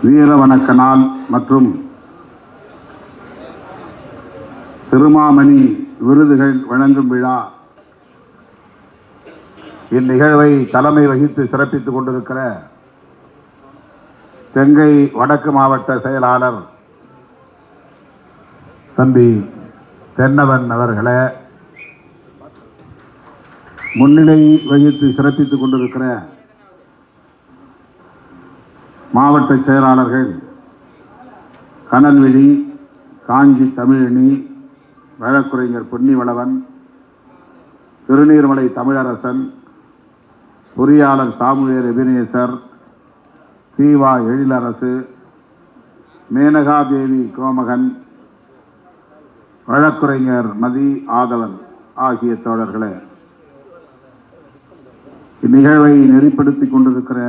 வீர வணக்க நாள் மற்றும் திருமாமணி விருதுகள் வழங்கும் விழா இந்நிகழ்வை தலைமை வகித்து சிறப்பித்துக் கொண்டிருக்கிற தெங்கை வடக்கு மாவட்ட செயலாளர் தம்பி தென்னவன் அவர்களே, முன்னிலை வகித்து சிறப்பித்துக் கொண்டிருக்கிற மாவட்ட செயலாளர்கள் கனல்விழி, காஞ்சி தமிழணி, வழக்குரைஞர் பொன்னிவளவன், திருநீர்மலை தமிழரசன், பொறியாளர் சாமுவேல் எபினேசர், தீவா எழிலரசு, மேனகாதேவி கோமகன், வழக்குரைஞர் மதி ஆதவன் ஆகிய தோழர்களே, இந்நிகழ்வை நெறிப்படுத்திக் கொண்டிருக்கிற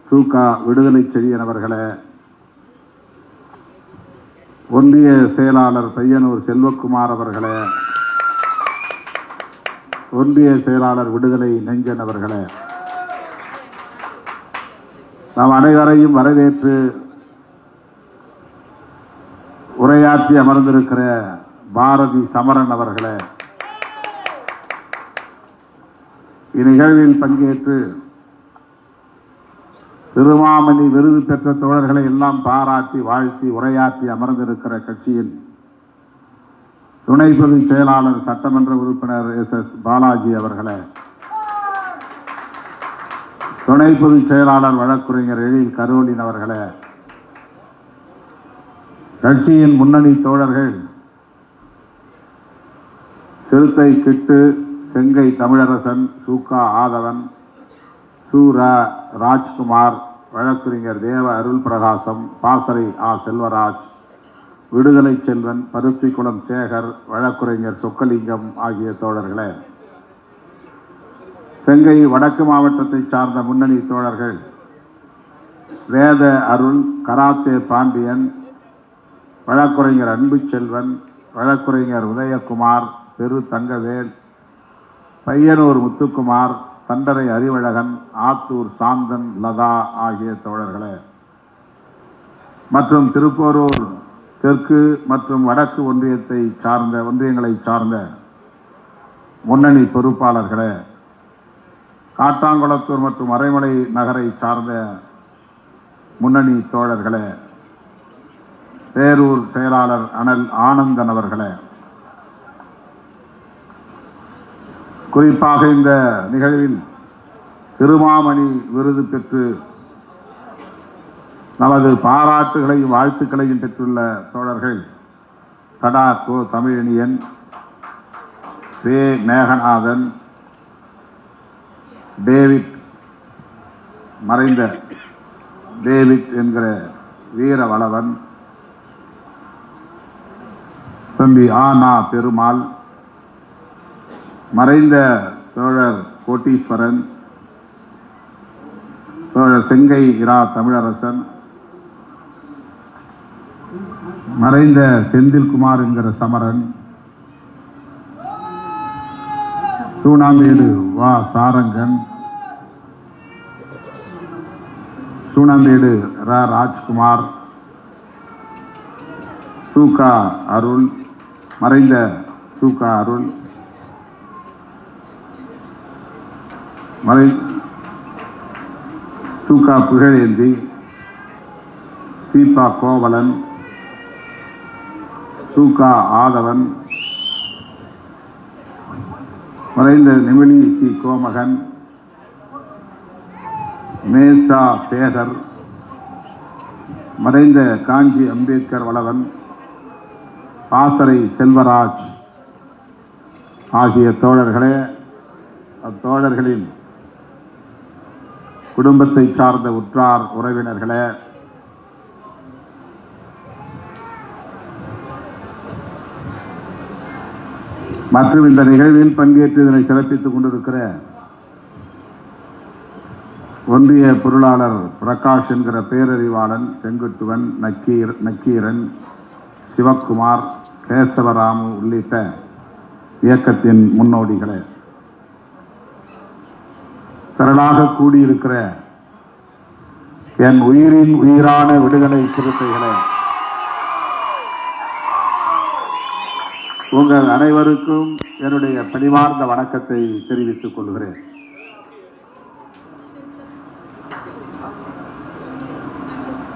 சூகா விடுதலை செழியன் அவர்களே, ஒன்றிய செயலாளர் பையனூர் செல்வக்குமார் அவர்களே, ஒன்றிய செயலாளர் விடுதலை நெஞ்சன் அவர்களே, நாம் அனைவரையும் வரவேற்று உரையாற்றி அமர்ந்திருக்கிற பாரதி சமரன் அவர்களே, இந்நிகழ்வில் பங்கேற்று திருமாமணி விருது பெற்ற தோழர்களை எல்லாம் பாராட்டி வாழ்த்தி உரையாற்றி அமர்ந்திருக்கிற கட்சியின் துணை பொதுச் செயலாளர் சட்டமன்ற உறுப்பினர் எஸ் பாலாஜி அவர்களே, துணை பொதுச் செயலாளர் வழக்குரைஞர் எழில் கரோலின் அவர்களே, கட்சியின் முன்னணி தோழர்கள் சிறுத்தை கிட்டு, செங்கை தமிழரசன், சூகா ஆதவன், சூரா ராஜ்குமார், வழக்குரைஞர் தேவ அருள் பிரகாசம், பாசறை ஆ செல்வராஜ், விடுதலை செல்வன், பருத்திக்குளம் சேகர், வழக்குரைஞர் சொக்கலிங்கம் ஆகிய தோழர்களே, செங்கை வடக்கு மாவட்டத்தை சார்ந்த முன்னணி தோழர்கள் வேத அருள், கராத்தே பாண்டியன், வழக்குரைஞர் அன்பு செல்வன், வழக்குரைஞர் உதயகுமார், பெரு தங்கவேல், பையனூர் முத்துக்குமார், தண்டரை அறிவழகன், ஆத்தூர் சாந்தன் லதா ஆகிய தோழர்களே, மற்றும் திருப்போரூர் தெற்கு மற்றும் வடக்கு ஒன்றியங்களை சார்ந்த முன்னணி பொறுப்பாளர்களே, காட்டாங்குளத்தூர் மற்றும் மறைமலை நகரை சார்ந்த முன்னணி தோழர்களே, பேரூர் செயலாளர் அனல் ஆனந்தன் அவர்களே, குறிப்பாக இந்த நிகழ்வில் திருமாமணி விருது பெற்று நமது பாராட்டுகளையும் வாழ்த்துக்களையும் பெற்றுள்ள தோழர்கள் கடா கோ தமிழனியன், பே மேகநாதன், டேவிட், மறைந்த டேவிட் என்கிற வீரவளவன், தம்பி ஆனா பெருமாள், மறைந்த தோழர் கோட்டீஸ்வரன், தோழர் செங்கை இரா தமிழரசன், மறைந்த செந்தில்குமார் என்கிற சமரன், சூனாம்பேடு வா சாரங்கன், சூனாம்பேடு ரா ராஜ்குமார், சூகா அருள், மறைந்த சூகா அருள், சூகா புகழேந்தி, சீபா கோவலன், சூகா ஆதவன், மறைந்த நிமிலி சி கோமகன், மேசா சேகர், மறைந்த காஞ்சி அம்பேத்கர் வளவன், பாசறை செல்வராஜ் ஆகிய தோழர்களே, அத்தோழர்களின் குடும்பத்தை சார்ந்த உற்றார் உறவினர்களே, மற்றும் இந்த நிகழ்வில் பங்கேற்று இதனை சிறப்பித்துக் கொண்டிருக்கிற ஒன்றிய பொருளாளர் பிரகாஷ் என்கிற பேரறிவாளன், செங்குட்டுவன், நக்கீரன், சிவக்குமார், கேசவராமு உள்ளிட்ட இயக்கத்தின் முன்னோடிகளே, திரளாக கூடியிருக்கிற என் உயிரின் உயிரான விடுதலை சிறுத்தைகளே, உங்கள் அனைவருக்கும் என்னுடைய பணிவார்ந்த வணக்கத்தை தெரிவித்துக் கொள்கிறேன்.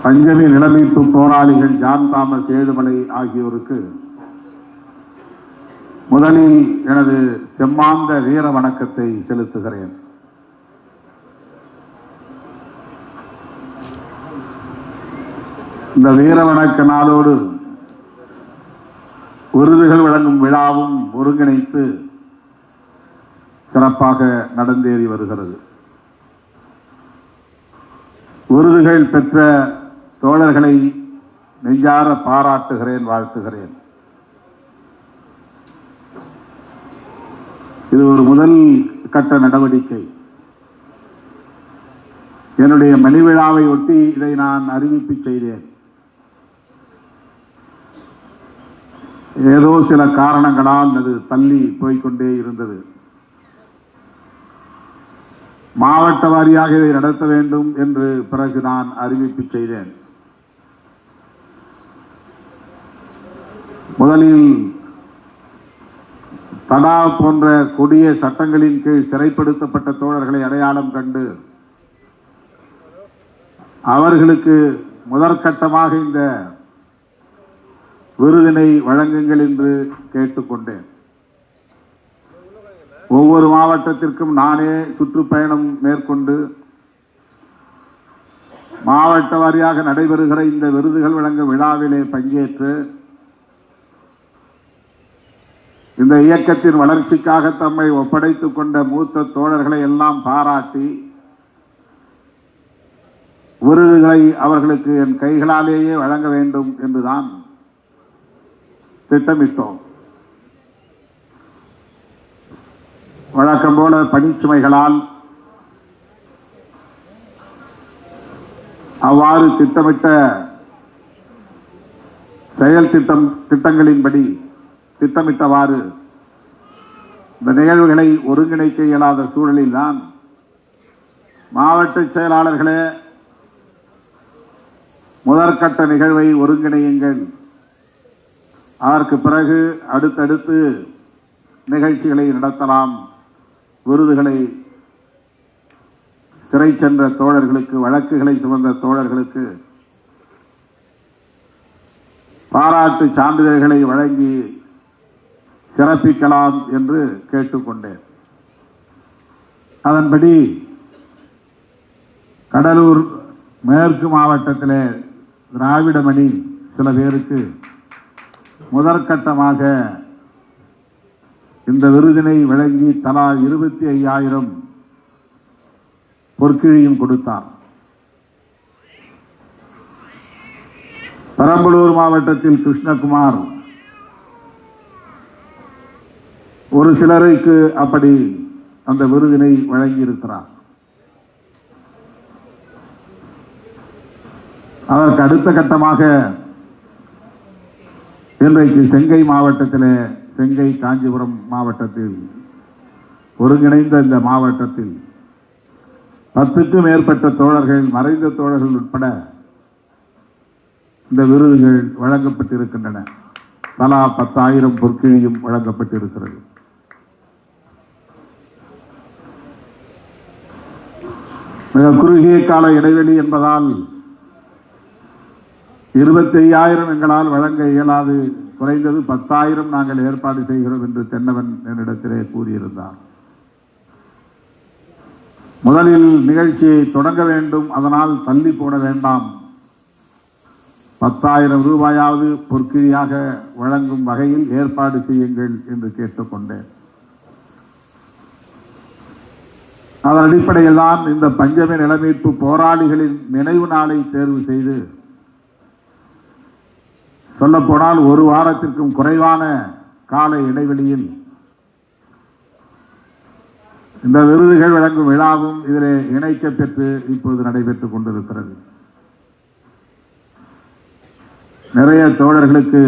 பஞ்சமி நிலமீட்பு போராளிகள் ஜான் தாமஸ் ஏழுமலை ஆகியோருக்கு முதலில் எனது செம்மாந்த வீர வணக்கத்தை செலுத்துகிறேன். இந்த வீர வணக்க நாளோடு விருதுகள் வழங்கும் விழாவும் ஒருங்கிணைத்து சிறப்பாக நடந்தேறி வருகிறது. விருதுகள் பெற்ற தோழர்களை நெஞ்சார பாராட்டுகிறேன், வாழ்த்துகிறேன். இது ஒரு முதல் கட்ட நடவடிக்கை. என்னுடைய மணிவிழாவை ஒட்டி இதை நான் அறிவிப்பு செய்தேன். ஏதோ சில காரணங்களால் அது தள்ளி போய்கொண்டே இருந்தது. மாவட்ட வாரியாக இதை நடத்த வேண்டும் என்று பிறகு நான் அறிவிப்பு செய்தேன். முதலில் தடா போன்ற கொடிய சட்டங்களின் கீழ் சிறைப்படுத்தப்பட்ட தோழர்களை அடையாளம் கண்டு அவர்களுக்கு முதற்கட்டமாக இந்த விருதினை வழங்குங்கள் என்று கேட்டுக்கொண்டேன். ஒவ்வொரு மாவட்டத்திற்கும் நானே சுற்றுப்பயணம் மேற்கொண்டு மாவட்ட வாரியாக நடைபெறுகிற இந்த விருதுகள் வழங்கும் விழாவிலே பங்கேற்று இந்த இயக்கத்தின் வளர்ச்சிக்காக தம்மை ஒப்படைத்துக் கொண்ட மூத்த தோழர்களை எல்லாம் பாராட்டி விருதுகளை அவர்களுக்கு என் கைகளாலேயே வழங்க வேண்டும் என்றுதான் திட்டமிட்டோம். வழக்கம் போல பணிச்சுமைகளால் அவ்வாறு திட்டமிட்ட செயல் திட்டங்களின்படி திட்டமிட்டவாறு இந்த நிகழ்வுகளை ஒருங்கிணைக்க இயலாத சூழலில் தான் மாவட்ட செயலாளர்களே முதற்கட்ட நிகழ்வை ஒருங்கிணையுங்கள், அதற்கு பிறகு அடுத்தடுத்து நிகழ்ச்சிகளை நடத்தலாம், விருதுகளை சிறை சென்ற தோழர்களுக்கு, வழக்குகளை சுமந்த தோழர்களுக்கு பாராட்டு சான்றிதழ்களை வழங்கி சிறப்பிக்கலாம் என்று கேட்டுக்கொண்டேன். அதன்படி கடலூர் மேற்கு மாவட்டத்திலே திராவிடமணி சில பேருக்கு முதற்கட்டமாக இந்த விருதினை வழங்கி தலா 25,000 பொற்கிழியும் கொடுத்தார். பெரம்பலூர் மாவட்டத்தில் கிருஷ்ணகுமார் ஒரு சிலருக்கு அப்படி அந்த விருதினை வழங்கியிருக்கிறார். அதற்கு அடுத்த கட்டமாக இன்றைக்கு செங்கை மாவட்டத்திலே, செங்கை காஞ்சிபுரம் மாவட்டத்தில் ஒருங்கிணைந்த இந்த மாவட்டத்தில் 10க்கும் மேற்பட்ட தோழர்கள், மறைந்த தோழர்கள் உட்பட இந்த விருதுகள் வழங்கப்பட்டிருக்கின்றன. தலா 10,000 பொற்கிழியும் வழங்கப்பட்டிருக்கிறது. மிக குறுகிய கால இடைவெளி என்பதால் 25,000 எங்களால் வழங்க இயலாது, குறைந்தது 10,000 நாங்கள் ஏற்பாடு செய்கிறோம் என்று தென்னவன் என்னிடத்திலே கூறியிருந்தார். முதலில் நிகழ்ச்சியை தொடங்க வேண்டும், அதனால் தள்ளி போட வேண்டாம், 10,000 ரூபாயாவது பொற்கிழியாக வழங்கும் வகையில் ஏற்பாடு செய்யுங்கள் என்று கேட்டுக்கொண்டேன். அதன் அடிப்படையில் தான் இந்த பஞ்சமி நிலமீட்பு போராளிகளின் நினைவு நாளை தேர்வு செய்து, சொல்லப்போனால் ஒரு வாரத்திற்கும் குறைவான கால இடைவெளியில் இந்த விருதுகள் வழங்கும் விழாவும் இதிலே இணைக்க பெற்று இப்போது நடைபெற்றுக் கொண்டிருக்கிறது. நிறைய தோழர்களுக்கு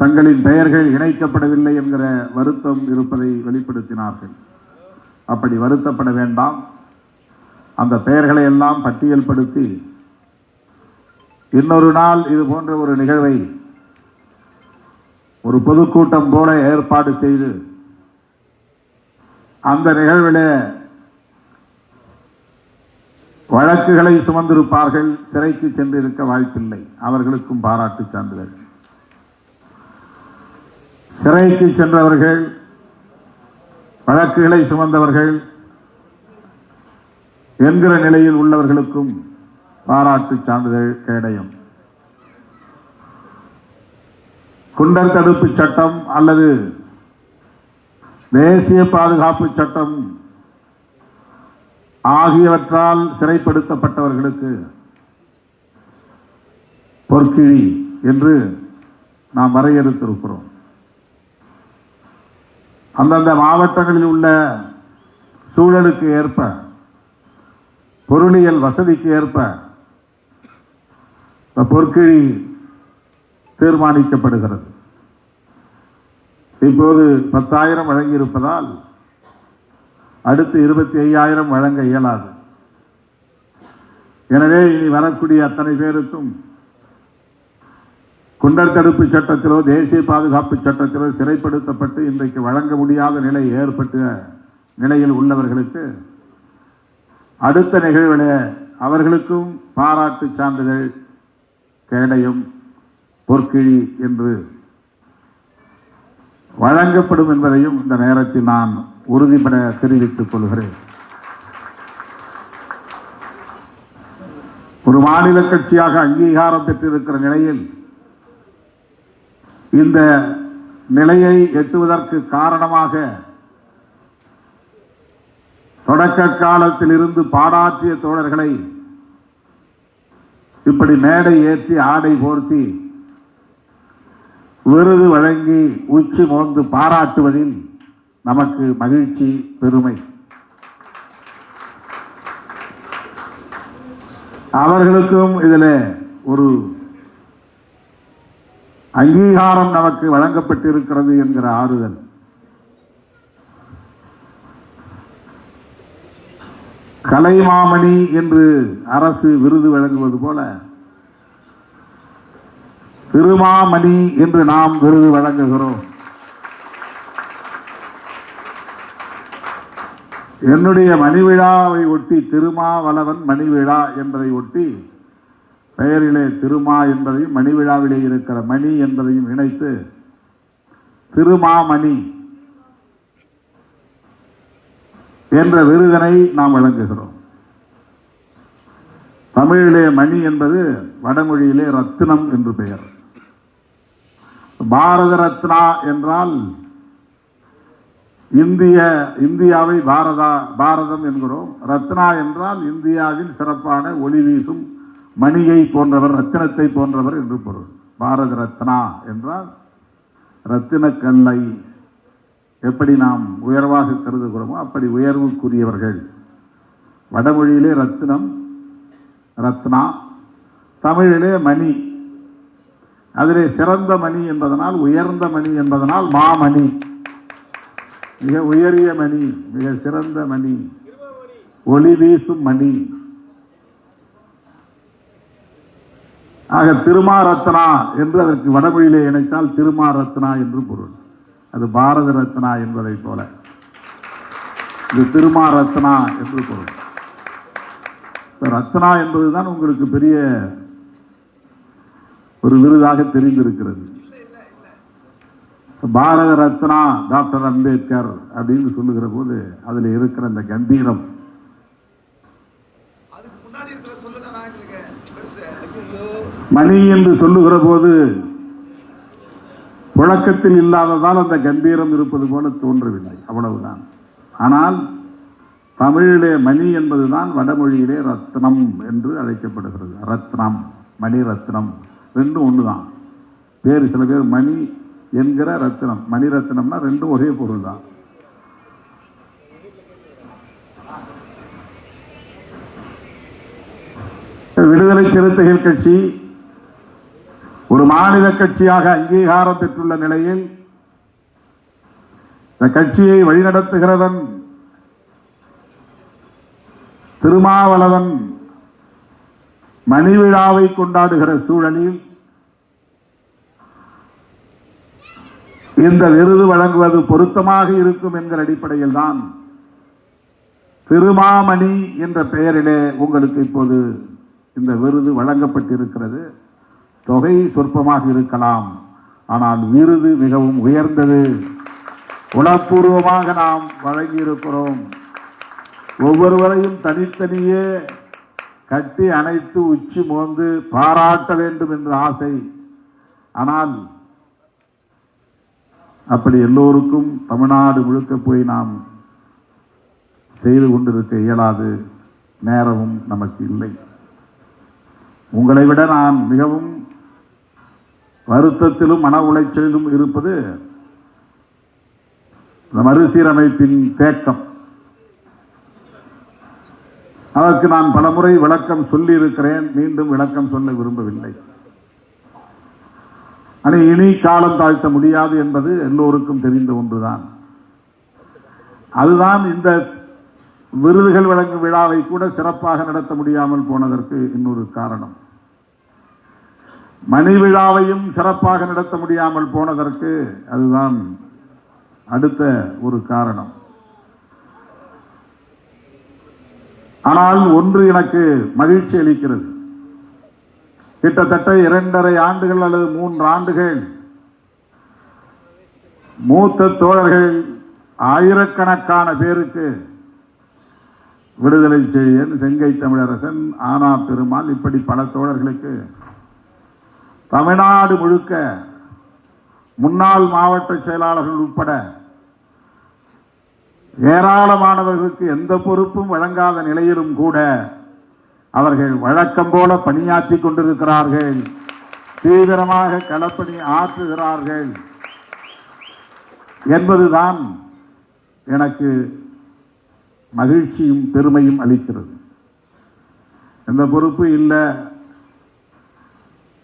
தங்களின் பெயர்கள் இணைக்கப்படவில்லை என்கிற வருத்தம் இருப்பதை வெளிப்படுத்தினார்கள். அப்படி வருத்தப்பட வேண்டாம். அந்த பெயர்களை எல்லாம் பட்டியல்படுத்தி இன்னொரு நாள் இது போன்ற ஒரு நிகழ்வை ஒரு பொதுக்கூட்டம் போல ஏற்பாடு செய்து அந்த நிகழ்விலே வழக்குகளை சுமந்திருப்பார்கள், சிறைக்கு சென்றிருக்க வாய்ப்பில்லை. அவர்களுக்கும் பாராட்டு சான்றிதழ். சிறைக்கு சென்றவர்கள், வழக்குகளை சுமந்தவர்கள் என்கிற நிலையில் உள்ளவர்களுக்கும் பாராட்டு சான்றிதழ் கேடயம். குண்டர் தடுப்பு சட்டம் அல்லது தேசிய பாதுகாப்பு சட்டம் ஆகியவற்றால் சிறைப்படுத்தப்பட்டவர்களுக்கு பொற்கிழி என்று நாம் வரையறுத்திருக்கிறோம். அந்தந்த மாவட்டங்களில் உள்ள சூழலுக்கு ஏற்ப, பொருளியல் வசதிக்கு ஏற்ப பொற்கிழி தீர்மானிக்கப்படுகிறது. இப்போது 10,000 வழங்கியிருப்பதால் அடுத்து 25,000 வழங்க இயலாது. எனவே இனி வரக்கூடிய அத்தனை பேருக்கும் குண்டர் தடுப்பு சட்டத்திலோ தேசிய பாதுகாப்பு சட்டத்திலோ சிறைப்படுத்தப்பட்டு இன்றைக்கு வழங்க முடியாத நிலை ஏற்பட்ட நிலையில் உள்ளவர்களுக்கு அடுத்த நிகழ்வில் அவர்களுக்கும் பாராட்டு சான்றிதழ் கேடயம் பொற்கிழி என்று வழங்கப்படும் என்பதையும் இந்த நேரத்தில் நான் உறுதிபட தெரிவித்துக் கொள்கிறேன். ஒரு மாநில கட்சியாக அங்கீகாரம் பெற்றிருக்கிற நிலையில் இந்த நிலையை எட்டுவதற்கு காரணமாக தொடக்க காலத்தில் இருந்து பாடாற்றிய தோழர்களை இப்படி மேடை ஏற்றி ஆடை போர்த்தி விருது வழங்கி உச்சி மோந்து பாராட்டுவதில் நமக்கு மகிழ்ச்சி, பெருமை. அவர்களுக்கும் இதில் ஒரு அங்கீகாரம் நமக்கு வழங்கப்பட்டிருக்கிறது என்கிற ஆறுதல். கலைமாமணி என்று அரசு விருது வழங்குவது போல திருமாமணி என்று நாம் விருது வழங்குகிறோம். என்னுடைய மணி விழாவை ஒட்டி திருமாவளவன் மணி விழா என்பதை ஒட்டி பெயரிலே திருமா என்பதையும் மணி விழாவிலே இருக்கிற மணி என்பதையும் இணைத்து திருமாமணி என்ற விருதினை நாம் வழங்குகிறோம். தமிழிலே மணி என்பது வடமொழியிலே ரத்தினம் என்று பெயர். பாரத ரத்னா என்றால் இந்தியாவை பாரதம் என்கிறோம். ரத்னா என்றால் இந்தியாவின் சிறப்பான ஒளி வீசும் மணியை போன்றவர், ரத்தினத்தை போன்றவர் என்று பொருள். பாரத ரத்னா என்றால் ரத்தின கல்லை எப்படி நாம் உயர்வாக கருதுகிறோமோ அப்படி உயர்வுக்குரியவர்கள். வடமொழியிலே ரத்தினம், ரத்னா, தமிழிலே மணி. அதிலே சிறந்த மணி என்பதனால், உயர்ந்த மணி என்பதனால் மாமணி. மிக உயரிய மணி, மிக சிறந்த மணி, ஒளி வீசும் மணி. ஆக திருமா ரத்னா என்று அதற்கு வடமொழியிலே இணைத்தால் திருமா ரத்னா என்று பொருள். அது பாரத ரத்னா என்பதை போல இது திருமா ரத்னா என்று பொருள். ரத்னா என்பதுதான் உங்களுக்கு பெரிய ஒரு விருதாக தெரிந்திருக்கிறது. பாரத ரத்னா டாக்டர் அம்பேத்கர் அப்படின்னு சொல்லுகிற போது அதில் இருக்கிற அந்த கம்பீரம், மணி என்று சொல்லுகிற போது புழக்கத்தில் இல்லாததால் அந்த கம்பீரம் இருப்பது போல தோன்றவில்லை, அவ்வளவுதான். ஆனால் தமிழிலே மணி என்பதுதான் வடமொழியிலே ரத்னம் என்று அழைக்கப்படுகிறது. ரத்னம், மணி ரத்னம் ரெண்டும் ஒண்ணுதான். பேரு சில பேர் மணி என்கிற ரத்னம், மணி ரத்னம்னா ரெண்டும் ஒரே பொருள் தான். விடுதலை சிறுத்தைகள் கட்சி ஒரு மாநில கட்சியாக அங்கீகாரம் பெற்றுள்ள நிலையில் இந்த கட்சியை வழிநடத்துகிறவன் திருமாவளவன் மணி விழாவை கொண்டாடுகிற சூழலில் இந்த விருது வழங்குவது பொருத்தமாக இருக்கும் என்கிற அடிப்படையில் தான் திருமாமணி என்ற பெயரிலே உங்களுக்கு இப்போது இந்த விருது வழங்கப்பட்டிருக்கிறது. தொகை சொற்பமாக இருக்கலாம், ஆனால் விருது மிகவும் உயர்ந்தது. உளப்பூர்வமாக நாம் வழங்கியிருக்கிறோம். ஒவ்வொருவரையும் தனித்தனியே கட்டி அணைத்து உச்சி மோந்து பாராட்ட வேண்டும் என்ற ஆசை. ஆனால் அப்படி எல்லோருக்கும் தமிழ்நாடு முழுக்க போய் நாம் செய்து கொண்டிருக்க இயலாது, நேரமும் நமக்கு இல்லை. உங்களை விட நான் மிகவும் வருத்தத்திலும் மன உளைச்சலிலும் இருப்பது மறுசீரமைப்பின் தேக்கம். அதற்கு நான் பலமுறை விளக்கம் சொல்லி இருக்கிறேன், மீண்டும் விளக்கம் சொல்ல விரும்பவில்லை. ஆனால் இனி காலம் தாழ்த்த முடியாது என்பது எல்லோருக்கும் தெரிந்த ஒன்றுதான். அதுதான் இந்த விருதுகள் வழங்கும் விழாவை கூட சிறப்பாக நடத்த முடியாமல் போனதற்கு இன்னொரு காரணம். மணி விழாவையும் சிறப்பாக நடத்த முடியாமல் போனதற்கு அதுதான் அடுத்த ஒரு காரணம். ஆனால் ஒன்று எனக்கு மகிழ்ச்சி அளிக்கிறது. கிட்டத்தட்ட 2.5 ஆண்டுகள் அல்லது 3 ஆண்டுகள் மூத்த தோழர்கள் ஆயிரக்கணக்கான பேருக்கு விடுதலை செய்யன், செங்கை தமிழரசன், ஆனா பெருமாள், இப்படி பல தோழர்களுக்கு தமிழ்நாடு முழுக்க முன்னாள் மாவட்ட செயலாளர்கள் உட்பட ஏராளமானவர்களுக்கு எந்த பொறுப்பும் வழங்காத நிலையிலும் கூட அவர்கள் வழக்கம் போல பணியாற்றி கொண்டிருக்கிறார்கள், தீவிரமாக களப்பணி ஆற்றுகிறார்கள் என்பதுதான் எனக்கு மகிழ்ச்சியும் பெருமையும் அளிக்கிறது. எந்த பொறுப்பு இல்லை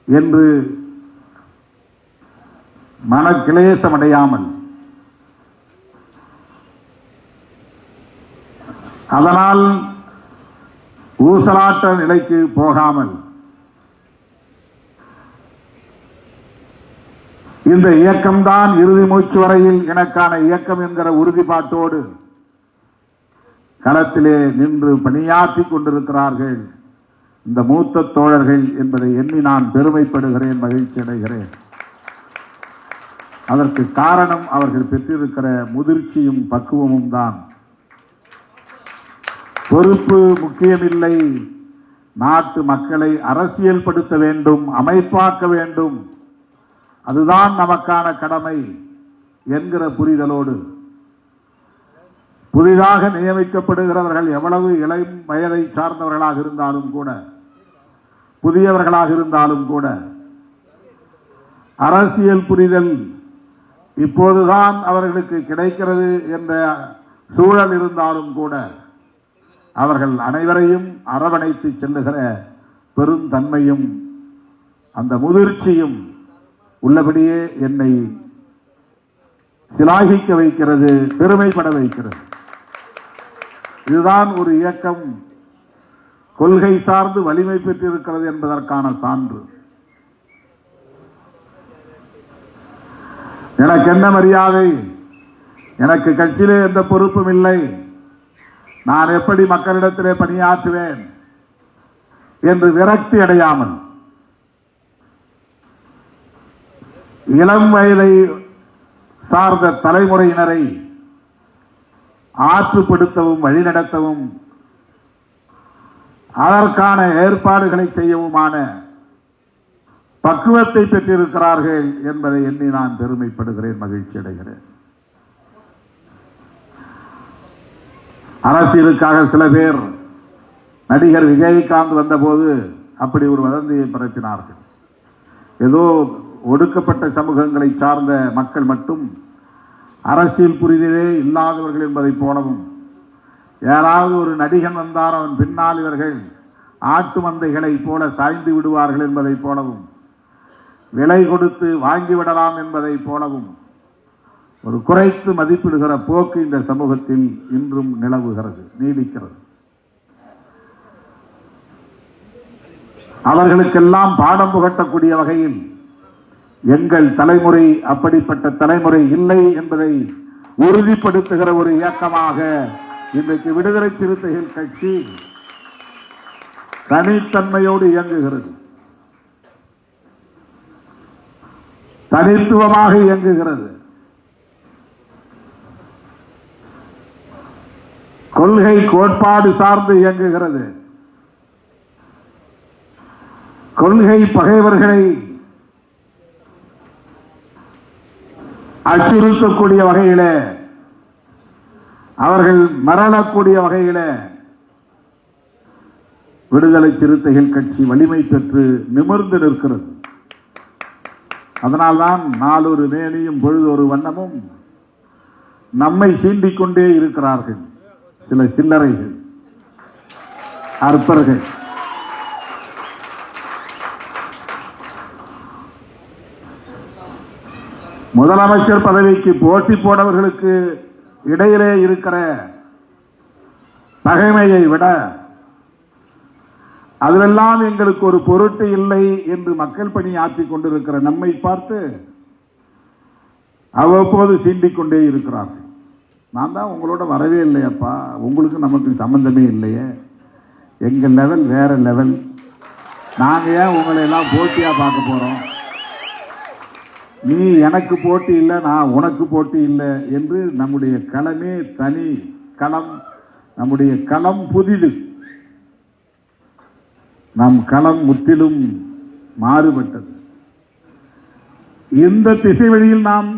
என்று மனக்கிளேசம் அடையாமல், அதனால் ஊசலாட்ட நிலைக்கு போகாமல், இந்த இயக்கம்தான் இறுதி மூச்சு வரையில் எனக்கான இயக்கம் என்கிற உறுதிப்பாட்டோடு களத்திலே நின்று பணியாற்றி கொண்டிருக்கிறார்கள் இந்த மூத்த தோழர்கள் என்பதை எண்ணி நான் பெருமைப்படுகிறேன், மகிழ்ச்சி அடைகிறேன். அதற்கு காரணம் அவர்கள் பெற்றிருக்கிற முதிர்ச்சியும் பக்குவமும் தான். பொறுப்பு முக்கியமில்லை, நாட்டு மக்களை அரசியல் படுத்த வேண்டும், அமைப்பாக்க வேண்டும், அதுதான் நமக்கான கடமை என்கிற புரிதலோடு புதிதாக நியமிக்கப்படுகிறவர்கள் எவ்வளவு இளம் வயதை சார்ந்தவர்களாக இருந்தாலும் கூட, புதியவர்களாக இருந்தாலும் கூட, அரசியல் புரிதல் இப்போதுதான் அவர்களுக்கு கிடைக்கிறது என்ற சூழல் இருந்தாலும் கூட அவர்கள் அனைவரையும் அரவணைத்து செல்லுகிற பெருந்தன்மையும் அந்த முதிர்ச்சியும் உள்ளபடியே என்னை சிலாகிக்க வைக்கிறது, பெருமைப்பட வைக்கிறது. இதுதான் ஒரு இயக்கம் கொள்கை சார்ந்து வலிமை பெற்றிருக்கிறது என்பதற்கான சான்று. எனக்கு என்ன மரியாதை, எனக்கு கட்சியிலே எந்த பொறுப்பும் இல்லை, நான் எப்படி மக்களிடத்திலே பணியாற்றுவேன் என்று விரக்தி அடையாமல், இளம் வயதை சார்ந்த தலைமுறையினரை ஆற்றுப்படுத்தவும் வழிநடத்தவும் அதற்கான ஏற்பாடுகளை செய்யவுமான பக்குவத்தை பெற்றிருக்கிறார்கள் என்பதை எண்ணி நான் பெருமைப்படுகிறேன், மகிழ்ச்சி அடைகிறேன். அரசியலுக்காக சில பேர் நடிகர் விஜயகாந்த் வந்தபோது அப்படி ஒரு வதந்தியை பரப்பினார்கள். ஏதோ ஒடுக்கப்பட்ட சமூகங்களை சார்ந்த மக்கள் மட்டும் அரசியல் புரிதலே இல்லாதவர்கள் என்பதை போலவும், யாராவது ஒரு நடிகன் வந்தார் அவன் பின்னால் இவர்கள் ஆட்டு மந்தைகளை போல சாய்ந்து விடுவார்கள் என்பதை போலவும், விலை கொடுத்து வாங்கிவிடலாம் என்பதை போலவும் ஒரு குறைத்து மதிப்பிடுகிற போக்கு இந்த சமூகத்தில் இன்றும் நிலவுகிறது, நீடிக்கிறது. அவர்களுக்கெல்லாம் பாடம் புகட்டக்கூடிய வகையில் எங்கள் தலைமுறை அப்படிப்பட்ட தலைமுறை இல்லை என்பதை உறுதிப்படுத்துகிற ஒரு இயக்கமாக இன்றைக்கு விடுதலை சிறுத்தைகள் கட்சி தனித்தன்மையோடு இயங்குகிறது, தனித்துவமாக இயங்குகிறது. கொள்கை கோட்பாடு சார்ந்து இயங்குகிறது. கொள்கை பகைவர்களை அச்சுறுத்தக்கூடிய வகையில, அவர்கள் மரணக்கூடிய வகையில விடுதலை சிறுத்தைகள் கட்சி வலிமை பெற்று நிமிர்ந்து நிற்கிறது. அதனால்தான் நாளொரு மேனியும் பொழுதொரு வண்ணமும் நம்மை சீண்டிக் கொண்டே இருக்கிறார்கள் சில சில்லறைகள், அற்பர்கள். முதலமைச்சர் பதவிக்கு போட்டி போனவர்களுக்கு இடையிலே இருக்கிற பகைமையை விட அதிலெல்லாம் எங்களுக்கு ஒரு பொருட்டு இல்லை என்று மக்கள் பணி ஆற்றிக் கொண்டிருக்கிற நம்மை பார்த்து அவ்வப்போது சீண்டிக் கொண்டே இருக்கிறார்கள். நான் தான் உங்களோட வரவே இல்லையப்பா, உங்களுக்கு நமக்கு சம்பந்தமே இல்லையே, எங்க லெவல் வேற லெவல், நாங்க ஏன் உங்களை எல்லாம் போட்டியா பார்க்க போறோம், நீ எனக்கு போட்டி இல்லை நான் உனக்கு போட்டி இல்லை என்று நம்முடைய களமே தனி களம், நம்முடைய களம் புதிது, நம் களம் முற்றிலும் மாறுபட்டது. இந்த திசை வழியில் நாம்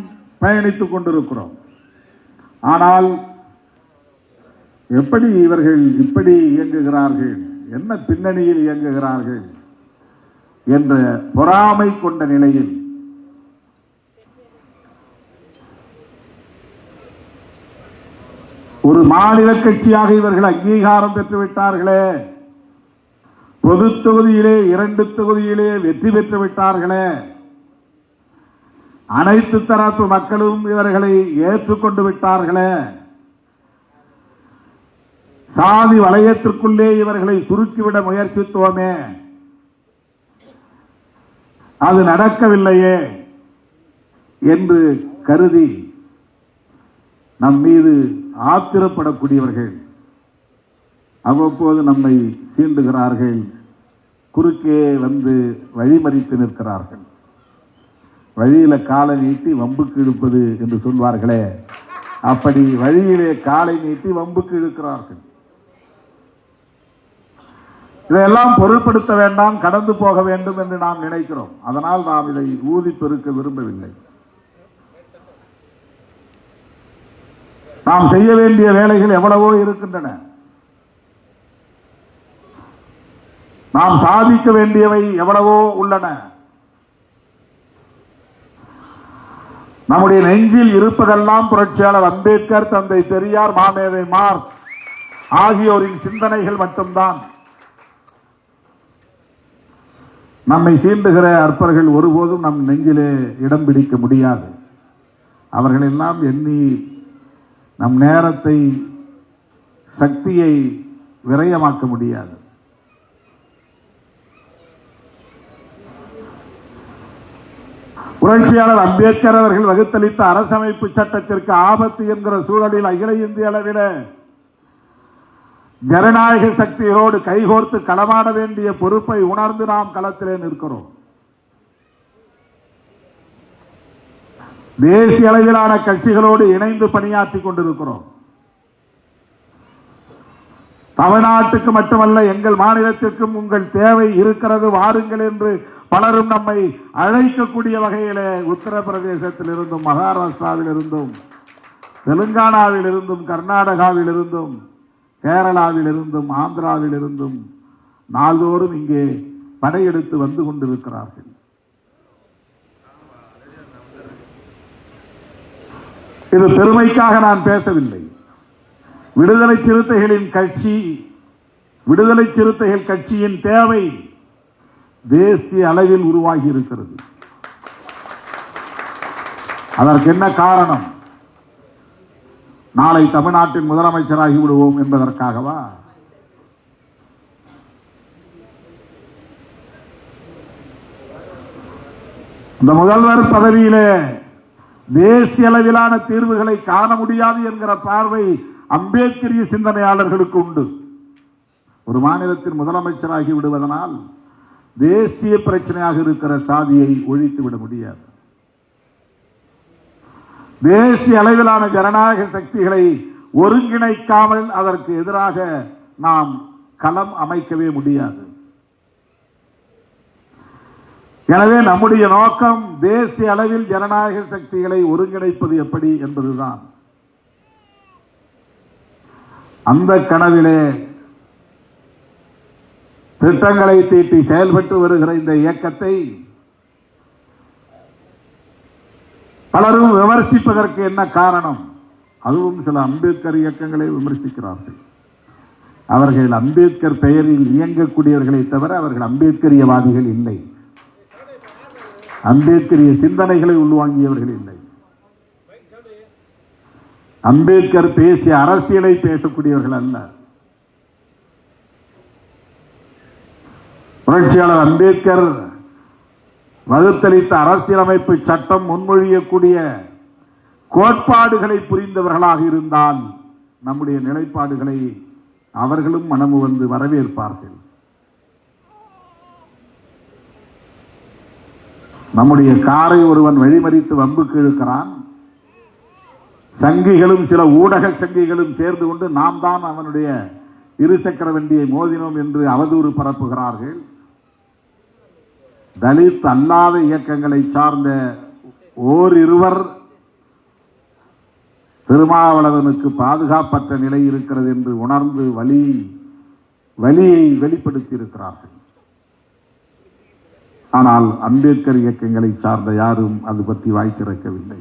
பயணித்துக் கொண்டிருக்கிறோம். ஆனால் எப்படி இவர்கள் இப்படி இயங்குகிறார்கள், என்ன பின்னணியில் இயங்குகிறார்கள் என்ற பொறாமை கொண்ட நிலையில் ஒரு மாநில கட்சியாக இவர்கள் அங்கீகாரம் பெற்றுவிட்டார்களே, பொது தொகுதியிலே 2 தொகுதியிலே வெற்றி பெற்று விட்டார்களே, அனைத்து தரப்பு மக்களும் இவர்களை ஏற்றுக்கொண்டு விட்டார்களே, சாதி வளையத்திற்குள்ளே இவர்களை சுருக்கிவிட முயற்சித்தோமே, அது நடக்கவில்லையே என்று கருதி நம் மீது ஆத்திரப்படக்கூடியவர்கள் அவ்வப்போது நம்மை சீண்டுகிறார்கள், குறுக்கே வந்து வழிமறித்து நிற்கிறார்கள். வழியில காலை நீட்டி வம்புக்கு இழுப்பது என்று சொல்வார்களே, அப்படி வழியிலே காலை நீட்டி வம்புக்கு இழுக்கிறார்கள். இதையெல்லாம் பொருட்படுத்த வேண்டாம், கடந்து போக வேண்டும் என்று நாம் நினைக்கிறோம். அதனால் நாம் இதை ஊதி பெருக்க விரும்பவில்லை. நாம் செய்ய வேண்டிய வேலைகள் எவ்வளவோ இருக்கின்றன, நாம் சாதிக்க வேண்டியவை எவ்வளவோ உள்ளன. நம்முடைய நெஞ்சில் இருப்பதெல்லாம் புரட்சியாளர் அம்பேத்கர், தந்தை பெரியார், மாமேதை மார்க்ஸ் ஆகியோரின் சிந்தனைகள் மட்டும்தான். நம்மை சீண்டுகிற அற்பர்கள் ஒருபோதும் நம் நெஞ்சிலே இடம் பிடிக்க முடியாது. அவர்கள் எல்லாம் எண்ணி நம் நேரத்தை, சக்தியை விரயமாக்க முடியாது. புரட்சியாளர் அம்பேத்கர் அவர்கள் வகுத்தளித்த அரசமைப்பு சட்டத்திற்கு ஆபத்து என்கிற சூழலில் அகில இந்திய அளவில் ஜனநாயக சக்திகளோடு கைகோர்த்து களமாட வேண்டிய பொறுப்பை உணர்ந்து நாம் களத்திலே நிற்கிறோம். தேசிய அளவிலான கட்சிகளோடு இணைந்து பணியாற்றிக் கொண்டிருக்கிறோம். தமிழ்நாட்டுக்கு மட்டுமல்ல, எங்கள் மாநிலத்திற்கும் உங்கள் தேவை இருக்கிறது, வாருங்கள் என்று பலரும் நம்மை அழைக்கக்கூடிய வகையிலே உத்தரப்பிரதேசத்தில் இருந்தும், மகாராஷ்டிராவில் இருந்தும், தெலுங்கானாவில் இருந்தும், கர்நாடகாவில் இருந்தும், கேரளாவில் இருந்தும், ஆந்திராவில் இருந்தும் நாள்தோறும் இங்கே படையெடுத்து வந்து கொண்டிருக்கிறார்கள். இது பெருமைக்காக நான் பேசவில்லை. விடுதலை சிறுத்தைகளின் கட்சி, விடுதலை சிறுத்தைகள் கட்சியின் தேவை தேசிய அளவில் உருவாகி இருக்கிறது. அதற்கு என்ன காரணம்? நாளை தமிழ்நாட்டின் முதலமைச்சராகி விடுவோம் என்பதற்காகவா? இந்த முதல்வர் பதவியிலே தேசிய அளவிலான தீர்வுகளை காண முடியாது என்கிற பார்வை அம்பேத்கரிய சிந்தனையாளர்களுக்கு உண்டு. ஒரு மாநிலத்தின் முதலமைச்சராகி விடுவதனால் தேசிய பிரச்சனையாக இருக்கிற சாதியை ஒழித்துவிட முடியாது. தேசிய அளவிலான ஜனநாயக சக்திகளை ஒருங்கிணைக்காமல் அதற்கு எதிராக நாம் களம் அமைக்கவே முடியாது. எனவே நம்முடைய நோக்கம் தேசிய அளவில் ஜனநாயக சக்திகளை ஒருங்கிணைப்பது எப்படி என்பதுதான். அந்த கனவிலே திட்டங்களை தீட்டி செயல்பட்டு வருகிற இந்த இயக்கத்தை பலரும் விமர்சிப்பதற்கு என்ன காரணம்? அதுவும் சில அம்பேத்கர் இயக்கங்களை விமர்சிக்கிறார்கள். அவர்கள் அம்பேத்கர் பெயரில் இயங்கக்கூடியவர்களை தவிர அவர்கள் அம்பேத்கரியவாதிகள் இல்லை, அம்பேத்கரிய சிந்தனைகளை உள்வாங்கியவர்கள் இல்லை, அம்பேத்கர் பேசிய அரசியலை பேசக்கூடியவர்கள் அல்ல. புரட்சியாளர் அம்பேத்கர் வகுத்தளித்த அரசியலமைப்பு சட்டம் முன்மொழியக்கூடிய கோட்பாடுகளை புரிந்தவர்களாக இருந்தால் நம்முடைய நிலைப்பாடுகளை அவர்களும் மனமு வந்து வரவேற்பார்கள். நம்முடைய காரை ஒருவன் வழிமறித்து வம்புக்கு இழுக்கிறான். சங்கிகளும் சில ஊடக சங்கிகளும் சேர்ந்து கொண்டு நாம் தான் அவனுடைய இருசக்கர வண்டியை மோதினோம் என்று அவதூறு பரப்புகிறார்கள். தலித் அல்லாத இயக்கங்களை சார்ந்த ஓரிருவர் திருமாவளவனுக்கு பாதுகாப்பற்ற நிலை இருக்கிறது என்று உணர்ந்து வலியை வெளிப்படுத்தி இருக்கிறார்கள். ஆனால் அம்பேத்கர் இயக்கங்களை சார்ந்த யாரும் அது பற்றி வாய் திறக்கவில்லை.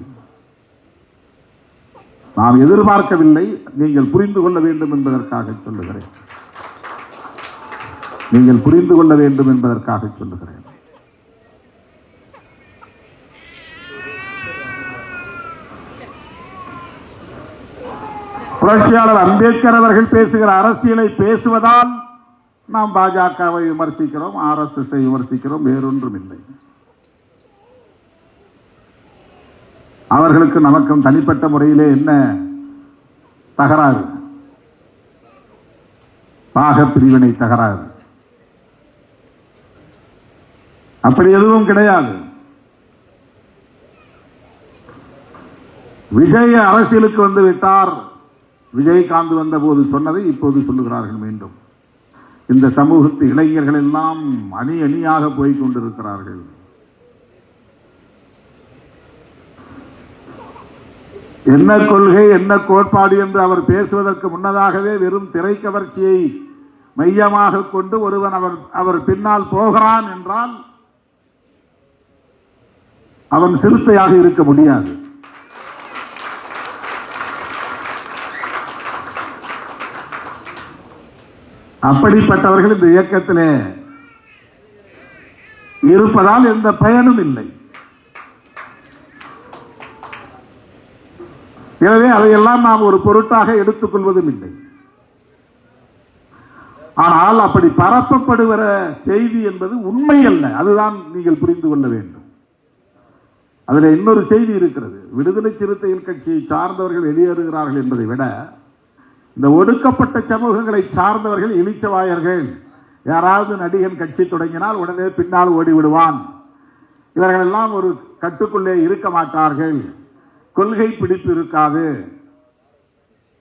நாம் எதிர்பார்க்கவில்லை, நீங்கள் புரிந்து கொள்ள வேண்டும் என்பதற்காக சொல்லுகிறேன். நீங்கள் புரிந்து கொள்ள வேண்டும் என்பதற்காக சொல்லுகிறேன். புரட்சியாளர் அம்பேத்கர் அவர்கள் பேசுகிற அரசியலை பேசுவதால் நாம் பாஜகவை விமர்சிக்கிறோம், RSS விமர்சிக்கிறோம், வேறொன்றும் இல்லை. அவர்களுக்கு நமக்கும் தனிப்பட்ட முறையிலே என்ன தகராறு? பாக பிரிவினை தகராறு அப்படி எதுவும் கிடையாது. விஜய் அரசியலுக்கு வந்து விட்டார். விஜயகாந்த் வந்த போது சொன்னதை இப்போது சொல்லுகிறார்கள் மீண்டும். இந்த சமூகத்து இளைஞர்கள் எல்லாம் அணி அணியாக போய் கொண்டிருக்கிறார்கள். என்ன கொள்கை என்ன கோட்பாடு என்று அவர் பேசுவதற்கு முன்னதாகவே வெறும் திரை கவர்ச்சியை மையமாக கொண்டு ஒருவன் அவர் பின்னால் போகிறான் என்றால் அவன் சிறுத்தையாக இருக்க முடியாது. அப்படிப்பட்டவர்கள் இந்த இயக்கத்திலே இருப்பதால் எந்த பயனும் இல்லை. எனவே அதையெல்லாம் நாம் ஒரு பொருட்டாக எடுத்துக் கொள்வதும் இல்லை. ஆனால் அப்படி பரப்பப்படுகிற செய்தி என்பது உண்மை அல்ல. அதுதான் நீங்கள் புரிந்து கொள்ள வேண்டும். அதில் இன்னொரு செய்தி இருக்கிறது. விடுதலை சிறுத்தைகள் கட்சியை சார்ந்தவர்கள் வெளியேறுகிறார்கள் என்பதை விட இந்த ஒடுக்கப்பட்ட சமூகங்களை சார்ந்தவர்கள் இளிச்சவாயர்கள். யாராவது நடிகன் கட்சி தொடங்கினால் உடனே பின்னால் ஓடிவிடுவான். இவர்கள் எல்லாம் ஒரு கட்டுக்குள்ளே இருக்க மாட்டார்கள். கொள்கை பிடிப்பு இருக்காது,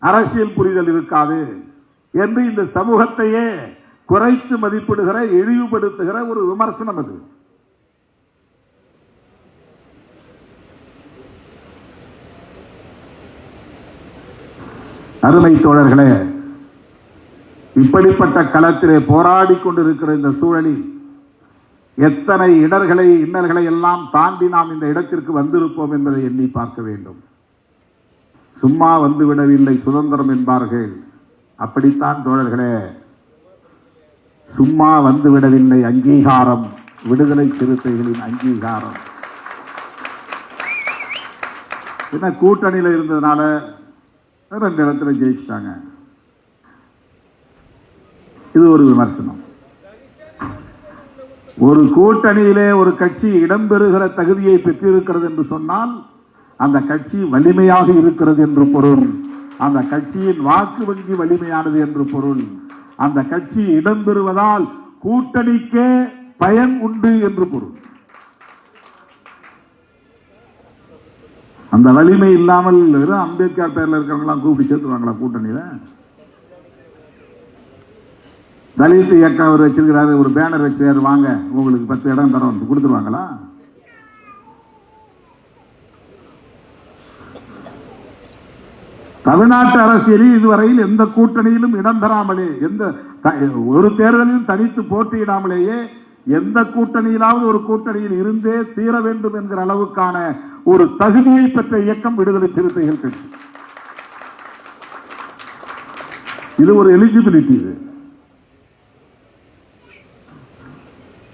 அரசியல் புரிதல் இருக்காது என்று இந்த சமூகத்தையே குறைத்து மதிப்பிடுகிற, இழிவுபடுத்துகிற ஒரு விமர்சனம் அது. அருமை தோழர்களே, இப்படிப்பட்ட களத்திலே போராடி கொண்டிருக்கிற இந்த சூழலில் எத்தனை இடர்களை இன்னல்களை எல்லாம் தாண்டி நாம் இந்த இடத்திற்கு வந்திருப்போம் என்பதை எண்ணி பார்க்க வேண்டும். சும்மா வந்துவிடவில்லை சுதந்திரம் என்பார்கள். அப்படித்தான் தோழர்களே, சும்மா வந்துவிடவில்லை அங்கீகாரம், விடுதலை சிறுத்தைகளின் அங்கீகாரம். என்ன கூட்டணியில் இருந்ததுனால 2 இடத்துல ஜெயிச்சிட்டாங்க. இது ஒரு விமர்சனம். ஒரு கூட்டணியிலே ஒரு கட்சி இடம்பெறுகிற தகுதியை பெற்றிருக்கிறது என்று சொன்னால் அந்த கட்சி வலிமையாக இருக்கிறது என்று பொருள். அந்த கட்சியின் வாக்கு வங்கி வலிமையானது என்று பொருள். அந்த கட்சி இடம்பெறுவதால் கூட்டணிக்கே பயன் உண்டு என்று பொருள். அந்த வலிமை இல்லாமல் வெறும் அம்பேத்கர் பேர்ல இருக்கிறவங்களாம் கூப்பிட்டு சேர்த்துவாங்களா கூட்டணியில? தலித் இயக்கம் அவர் வச்சிருக்கிறாரு, ஒரு பேனர் வச்சிருக்காரு, வாங்க உங்களுக்கு 10 இடம் தரோம் கொடுத்துருவாங்களா? தமிழ்நாட்டு அரசியலில் இதுவரையில் எந்த கூட்டணியிலும் இடம் பெறாமலே, எந்த ஒரு தேர்தலிலும் தனித்து போட்டியிடாமலேயே எந்த கூட்டணியிலாவது ஒரு கூட்டணியில் இருந்தே தீர வேண்டும் என்கிற அளவுக்கான ஒரு தகுதியை பெற்ற இயக்கம் விடுதலை சிறுத்தைகள் கட்சி. இது ஒரு எலிஜிபிலிட்டி.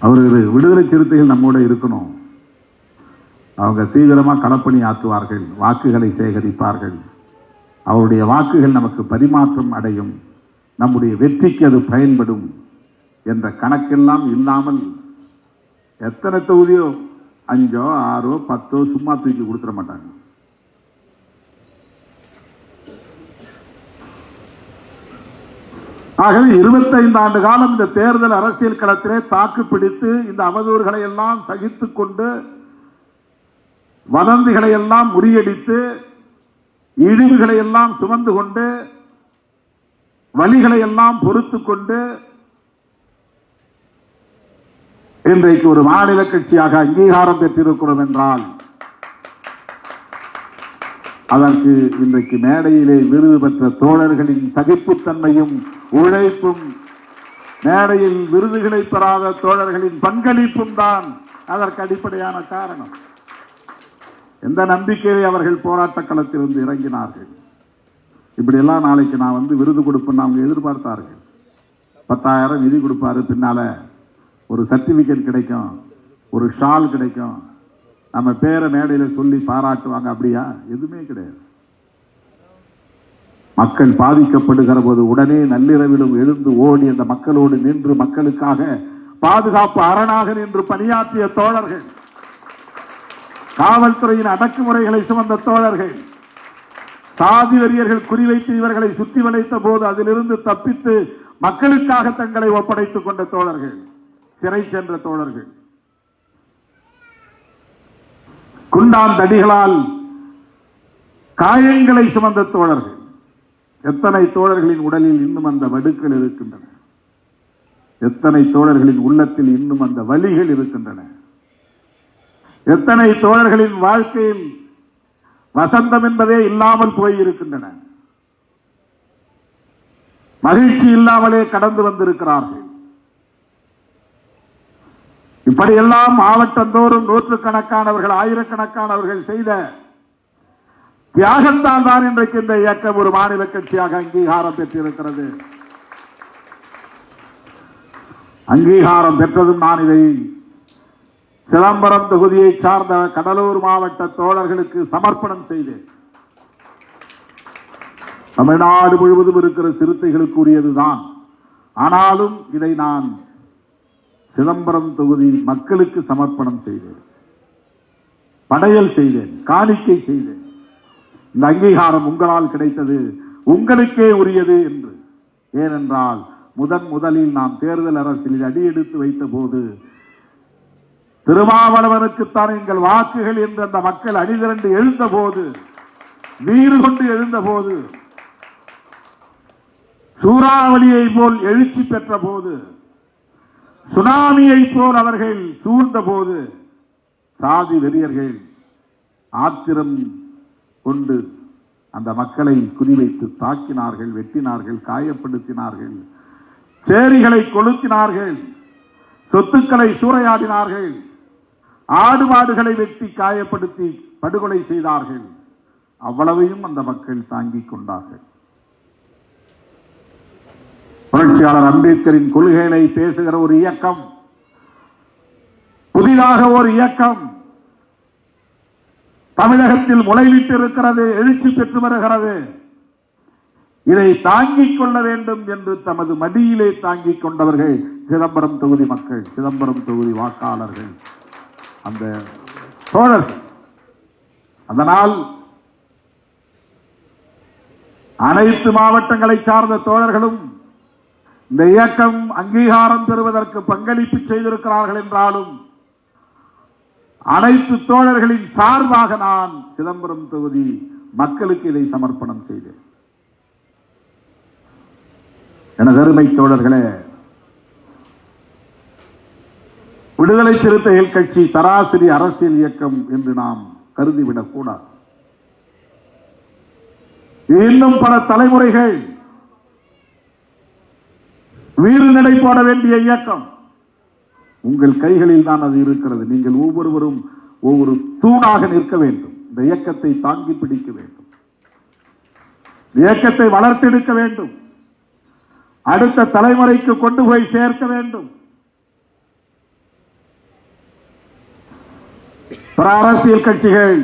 அவர்கள் விடுதலை சிறுத்தைகள் நம்மோட இருக்கணும். அவங்க தீவிரமா களப்பணி ஆற்றுவார்கள், வாக்குகளை சேகரிப்பார்கள். அவருடைய வாக்குகள் நமக்கு பரிமாற்றம் அடையும், நம்முடைய வெற்றிக்கு அது பயன்படும் என்ற கணக்கெல்லாம் இல்லாமல் எத்தனை தொகுதியோ 5, 6, 10 சும்மா தூக்கி கொடுத்துட மாட்டாங்க. ஆகவே 25 ஆண்டு காலம் இந்த தேர்தல் அரசியல் களத்திலே தாக்கு பிடித்து இந்த அவதூறுகளை எல்லாம் சகித்துக் கொண்டு வதந்திகளை எல்லாம் முறியடித்து இழிவுகளை எல்லாம் சுமந்து கொண்டு வலிகளை எல்லாம் பொறுத்து கொண்டு இன்றைக்கு ஒரு மாநில கட்சியாக அங்கீகாரம் பெற்றிருக்கிறோம் என்றால் அதற்கு இன்றைக்கு மேடையிலே விருது பெற்ற தோழர்களின் சகிப்புத்தன்மையும் உழைப்பும், மேடையில் விருதுகளை பெறாத தோழர்களின் பங்களிப்பும் தான் அதற்கு அடிப்படையான காரணம். எந்த நம்பிக்கையை அவர்கள் போராட்ட களத்திலிருந்து இறங்கினார்கள். இப்படி எல்லாம் நாளைக்கு நான் வந்து விருது கொடுப்பேன்னு அவங்க எதிர்பார்த்தார்கள். 10,000 நிதி கொடுப்பாரு, பின்னால ஒரு சர்டிபிகேட் கிடைக்கும், ஒரு ஷால் கிடைக்கும், நம்ம பேரை மேடையில சொல்லி பாராட்டுவாங்க. அப்படியா? எதுவுமே கிடையாது. மக்கள் பாதிக்கப்படுகிற போது உடனே நள்ளிரவிலும் எழுந்து ஓடி அந்த மக்களோடு நின்று மக்களுக்காக பாதுகாப்பு அரணாக நின்று பணியாற்றிய தோழர்கள், காவல்துறையின் அடக்குமுறைகளை சுமந்த தோழர்கள், சாதி வெறியர்கள் குறிவைத்து இவர்களை சுற்றி வளைத்த போது அதிலிருந்து தப்பித்து மக்களுக்காக தங்களை ஒப்படைத்துக் கொண்ட தோழர்கள், சிறை சென்ற தோழர்கள், குண்டாந்தடிகளால் காயங்களை சுமந்த தோழர்கள், எத்தனை தோழர்களின் உடலில் இன்னும் அந்த வடுக்கள் இருக்கின்றன, எத்தனை தோழர்களின் உள்ளத்தில் இன்னும் அந்த வலிகள் இருக்கின்றன, எத்தனை தோழர்களின் வாழ்க்கையில் வசந்தம் என்பதே இல்லாமல் போயிருக்கின்றன, மகிழ்ச்சி இல்லாமலே கடந்து வந்திருக்கிறார்கள். இப்படியெல்லாம் மாவட்டந்தோறும் நூற்றுக்கணக்கானவர்கள், ஆயிரக்கணக்கானவர்கள் செய்த தியாகம்தான் தான் இன்றைக்கு இந்த இயக்கம் ஒரு மாநில கட்சியாக அங்கீகாரம் பெற்றிருக்கிறது. அங்கீகாரம் பெற்றதும் நான் இதை சிதம்பரம் தொகுதியை சார்ந்த கடலூர் மாவட்ட தோழர்களுக்கு சமர்ப்பணம் செய்தேன். தமிழ்நாடு முழுவதும் இருக்கிற சிறுத்தைகளுக்கு உரியதுதான். ஆனாலும் இதை நான் சிதம்பரம் தொகுதி மக்களுக்கு சமர்ப்பணம் செய்தேன், படையல் செய்தேன், காணிக்கை செய்தேன். இந்த அங்கீகாரம் உங்களால் கிடைத்தது, உங்களுக்கே உரியது என்று. ஏனென்றால் முதலில் நாம் தேர்தல் அரசியலில் அடியெடுத்து வைத்த போது திருமாவளவனுக்குத்தான் எங்கள் வாக்குகள் என்று அந்த மக்கள் அணிதிரண்டு எழுந்த போது, வீறு கொண்டு எழுந்த போது, சூறாவளியை போல் எழுச்சி பெற்ற போது, சுனாமியை போல் அவர்கள் சூழ்ந்த போது, சாதி வெறியர்கள் ஆத்திரம் கொண்டு அந்த மக்களை குறிவைத்து தாக்கினார்கள், வெட்டினார்கள், காயப்படுத்தினார்கள், சேரிகளை கொளுத்தினார்கள், சொத்துக்களை சூறையாடினார்கள், ஆடு மாடுகளை வெட்டி காயப்படுத்தி படுகொலை செய்தார்கள். அவ்வளவையும் அந்த மக்கள் தாங்கிக் கொண்டார்கள். புரட்சியாளர் அம்பேத்கரின் கொள்கைகளை பேசுகிற ஒரு இயக்கம், புதிதாக ஒரு இயக்கம் தமிழகத்தில் முளைவிட்டு இருக்கிறது, எழுச்சி பெற்று வருகிறது. இதை தாங்கிக் கொள்ள வேண்டும் என்று தமது மடியிலே தாங்கிக் கொண்டவர்கள் சிதம்பரம் தொகுதி மக்கள், சிதம்பரம் தொகுதி வாக்காளர்கள், அந்த தோழர்கள். அதனால் அனைத்து மாவட்டங்களை சார்ந்த தோழர்களும் இந்த இயக்கம் அங்கீகாரம் பெறுவதற்கு பங்களிப்பு செய்திருக்கிறார்கள் என்றாலும் அனைத்து தோழர்களின் சார்பாக நான் சிதம்பரம் தொகுதி மக்களுக்கு இதை சமர்ப்பணம் செய்தேன். எனது அருமை தோழர்களே, விடுதலை சிறுத்தைகள் கட்சி சராசரி அரசியல் இயக்கம் என்று நாம் கருதிவிடக் கூடாது. இன்னும் பல தலைமுறைகள் வீறு நடை போட வேண்டிய இயக்கம். உங்கள் கைகளில் தான் அது இருக்கிறது. நீங்கள் ஒவ்வொருவரும் ஒவ்வொரு தூணாக நிற்க வேண்டும். இந்த இயக்கத்தை தாங்கி பிடிக்க வேண்டும். இயக்கத்தை வளர்த்தெடுக்க வேண்டும். அடுத்த தலைமுறைக்கு கொண்டு போய் சேர்க்க வேண்டும். பிற அரசியல் கட்சிகள்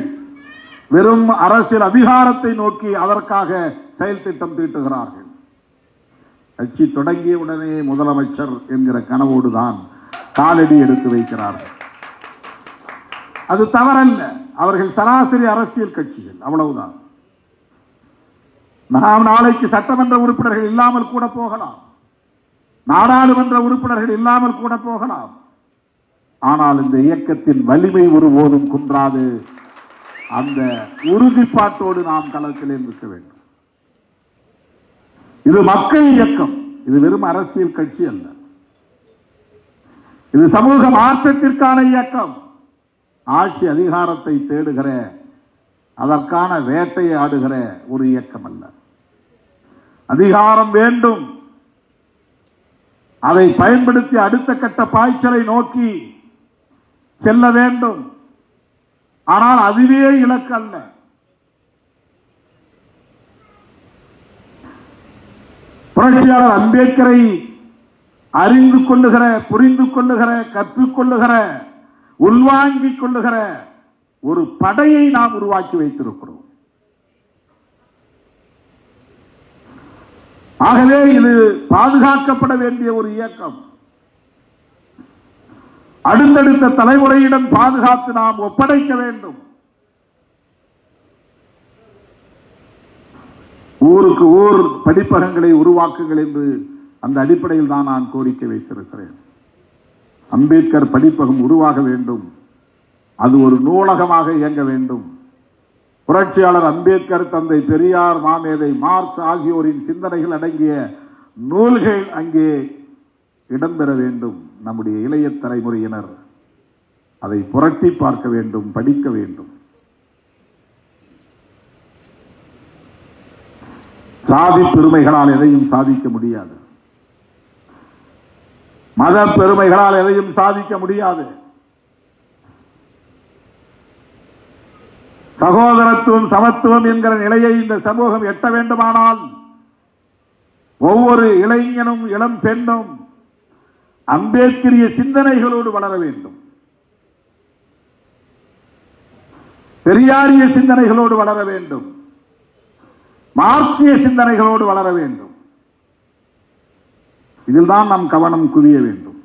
வெறும் அரசியல் அதிகாரத்தை நோக்கி அதற்காக செயல் திட்டம் தீட்டுகிறார்கள். கட்சி தொடங்கிய உடனே முதலமைச்சர் என்கிற கனவோடுதான் காலடி எடுத்து வைக்கிறார்கள். அது தவறல்ல. அவர்கள் சராசரி அரசியல் கட்சிகள், அவ்வளவுதான். நாம் நாளைக்கு சட்டமன்ற உறுப்பினர்கள் இல்லாமல் கூட போகலாம், நாடாளுமன்ற உறுப்பினர்கள் இல்லாமல் கூட போகலாம். ஆனால் இந்த இயக்கத்தின் வலிமை ஒருபோதும் குன்றாது. அந்த உறுதிப்பாட்டோடு நாம் களத்திலே நிற்க வேண்டும். இது மக்கள் இயக்கம். இது வெறும் அரசியல் கட்சி அல்ல. இது சமூக மாற்றத்திற்கான இயக்கம். ஆட்சி அதிகாரத்தை தேடுகிற, அதற்கான வேட்டையை ஆடுகிற ஒரு இயக்கம் அல்ல. அதிகாரம் வேண்டும், அதை பயன்படுத்தி அடுத்த கட்ட பாய்ச்சலை நோக்கி செல்ல வேண்டும். ஆனால் அதுவே இலக்கு அல்ல. புரட்சியாளர் அம்பேத்கரை அறிந்து கொள்ளுகிற, புரிந்து கொள்ளுகிற, கற்றுக்கொள்ளுகிற, உள்வாங்கிக் கொள்ளுகிற ஒரு படையை நாம் உருவாக்கி வைத்திருக்கிறோம். ஆகவே இது பாதுகாக்கப்பட வேண்டிய ஒரு இயக்கம். அடுத்தடுத்த தலைமுறையிடம் பாதுகாத்து நாம் ஒப்படைக்க வேண்டும். ஊருக்கு ஊர் படிப்பகங்களை உருவாக்குங்கள் என்று அந்த அடிப்படையில் தான் நான் கோரிக்கை வைத்திருக்கிறேன். அம்பேத்கர் படிப்பகம் உருவாக வேண்டும். அது ஒரு நூலகமாக இயங்க வேண்டும். புரட்சியாளர் அம்பேத்கர், தந்தை பெரியார், மாமேதை மார்க்ஸ் ஆகியோரின் சிந்தனைகள் அடங்கிய நூல்கள் அங்கே இடம்பெற வேண்டும். நம்முடைய இளைய தலைமுறையினர் அதை புரட்டி பார்க்க வேண்டும், படிக்க வேண்டும். சாதி பெருமைகளால் எதையும் சாதிக்க முடியாது. மத பெருமைகளால் எதையும் சாதிக்க முடியாது. சகோதரத்துவம், சமத்துவம் என்கிற நிலையை இந்த சமூகம் எட்ட வேண்டுமானால் ஒவ்வொரு இளைஞனும் இளம் பெண்ணும் அம்பேத்கரிய சிந்தனைகளோடு வளர வேண்டும். பெரியாரிய சிந்தனைகளோடு வளர வேண்டும். மார்க்சிய சிந்தனைகளோடு வளர வேண்டும். இதில்தான் நம் கவனம் குவிய வேண்டும்.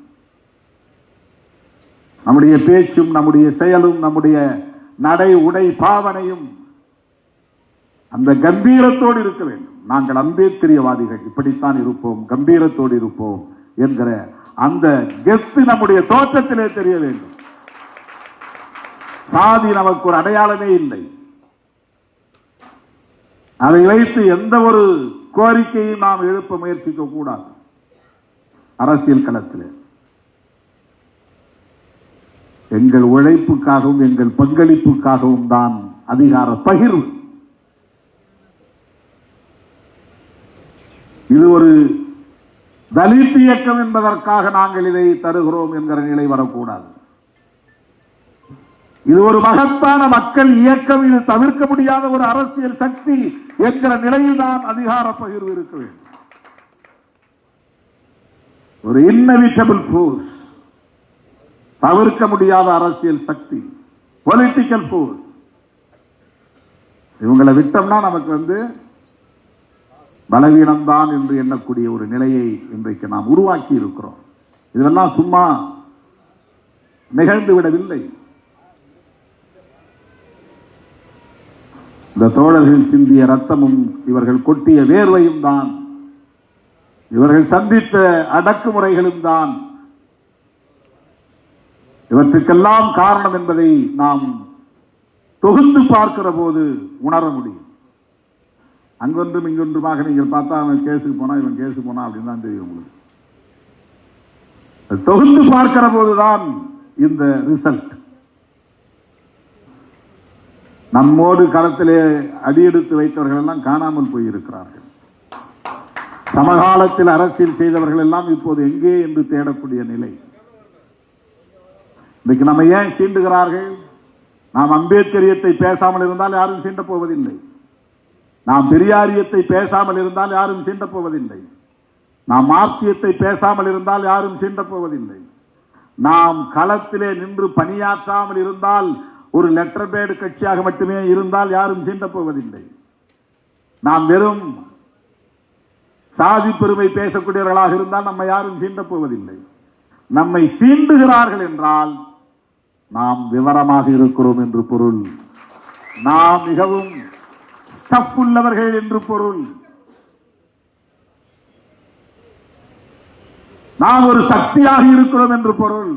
நம்முடைய பேச்சும், நம்முடைய செயலும், நம்முடைய நடை உடை பாவனையும் அந்த கம்பீரத்தோடு இருக்க வேண்டும். நாங்கள் அம்பேத்கரியவாதிகள், இப்படித்தான் இருப்போம், கம்பீரத்தோடு இருப்போம் என்கிற அந்த கெத்து நம்முடைய தோற்றத்திலே தெரிய வேண்டும். சாதி நமக்கு ஒரு அடையாளமே இல்லை. அதை வைத்து எந்த ஒரு கோரிக்கையும் நாம் எழுப்ப முயற்சிக்க கூடாது. அரசியல் களத்தில் எங்கள் உழைப்புக்காகவும் எங்கள் பங்களிப்புக்காகவும் தான் அதிகார பகிர்வு. இது ஒரு தலித் இயக்கம் என்பதற்காக நாங்கள் இதை தருகிறோம் என்கிற நிலை வரக்கூடாது. இது ஒரு மகத்தான மக்கள் இயக்கம். இது தவிர்க்க முடியாத ஒரு அரசியல் சக்தி என்கிற நிலையில் தான் அதிகார பகிர்வு இருக்க வேண்டும். ஒரு இன்னெவிட்டபிள் ஃபோர்ஸ், தவிர்க்க முடியாத அரசியல் சக்தி, பொலிட்டிக்கல் ஃபோர்ஸ். இவங்களை விட்டோம்னா நமக்கு பலவீனம்தான் என்று எண்ணக்கூடிய ஒரு நிலையை இன்றைக்கு நாம் உருவாக்கி இருக்கிறோம். இதெல்லாம் சும்மா நிகழ்ந்து விடவில்லை. இந்த தோழர்கள் சிந்திய ரத்தமும் இவர்கள் கொட்டிய வேர்வையும் தான், இவர்கள் சந்தித்த அடக்குமுறைகளும் தான் இவற்றுக்கெல்லாம் காரணம் என்பதை நாம் தொகுத்து பார்க்கிற போது உணர முடியும். அங்கொன்றும் இங்கொன்றுமாக நீங்கள் பார்த்தா அவன் கேஸுக்கு போனா இவன் கேஸுக்கு போனா அப்படின்னு தான் தெரியும் உங்களுக்கு. தொகுத்து பார்க்கிற போதுதான் இந்த ரிசல்ட். நம்மோடு களத்திலே அடியெடுத்து வைத்தவர்கள் எல்லாம் காணாமல் போயிருக்கிறார்கள். சமகாலத்தில் அரசியல் செய்தவர்கள் எல்லாம் இப்போது எங்கே என்று தேடக்கூடிய நிலை. இன்னைக்கு நம்ம ஏன் சீண்டுகிறார்கள்? நாம் அம்பேத்கரியத்தை பேசாமல் இருந்தால் யாரும் சீண்ட போவதில்லை. நாம் பெரியாரியத்தை பேசாமல் இருந்தால் யாரும் சீண்ட போவதில்லை. நாம் மார்க்சியத்தை பேசாமல் இருந்தால் யாரும் சீண்ட போவதில்லை. நாம் களத்திலே நின்று பணியாற்றாமல் இருந்தால், ஒரு லெட்டர் பேடு கட்சியாக மட்டுமே இருந்தால் யாரும் சீண்ட போவதில்லை. நாம் வெறும் சாதி பெருமை பேசக்கூடியவர்களாக இருந்தால் நம்ம யாரும் சீண்ட போவதில்லை. நம்மை சீண்டுகிறார்கள் என்றால் நாம் விவரமாக இருக்கிறோம் என்று பொருள். நாம் மிகவும் ஸ்டஃப் உள்ளவர்கள் என்று பொருள். நாம் ஒரு சக்தியாக இருக்கிறோம் என்று பொருள்.